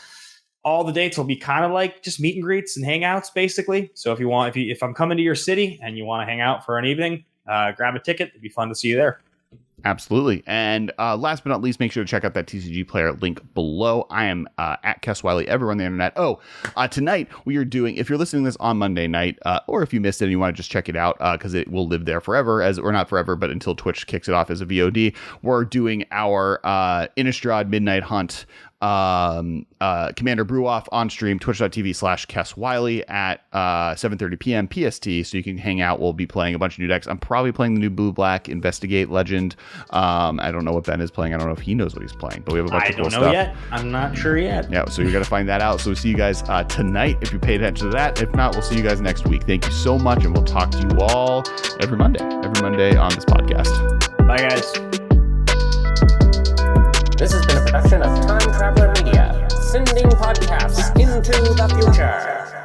all the dates will be kind of like just meet and greets and hangouts, basically. So if I'm coming to your city and you want to hang out for an evening, grab a ticket. It'd be fun to see you there. Absolutely. And last but not least, make sure to check out that TCG player link below. I am at Kess Wiley everywhere on the internet. Tonight we are doing, if you're listening to this on Monday night, or if you missed it and you want to just check it out, because it will live there forever, or not forever, but until Twitch kicks it off as a VOD, we're doing our Innistrad Midnight Hunt Commander Brew Off on stream, twitch.tv/Kess Wiley at 7:30 p.m. PST, so you can hang out. We'll be playing a bunch of new decks. I'm probably playing the new Blue Black Investigate Legend. I don't know what Ben is playing. I don't know if he knows what he's playing, but we have a bunch of cool stuff. I don't know yet. I'm not sure yet. Yeah, so you're going to find that out. So we'll see you guys tonight if you pay attention to that. If not, we'll see you guys next week. Thank you so much, and we'll talk to you all every Monday on this podcast. Bye, guys. This has been a production of Time Traveler Media, sending podcasts into the future.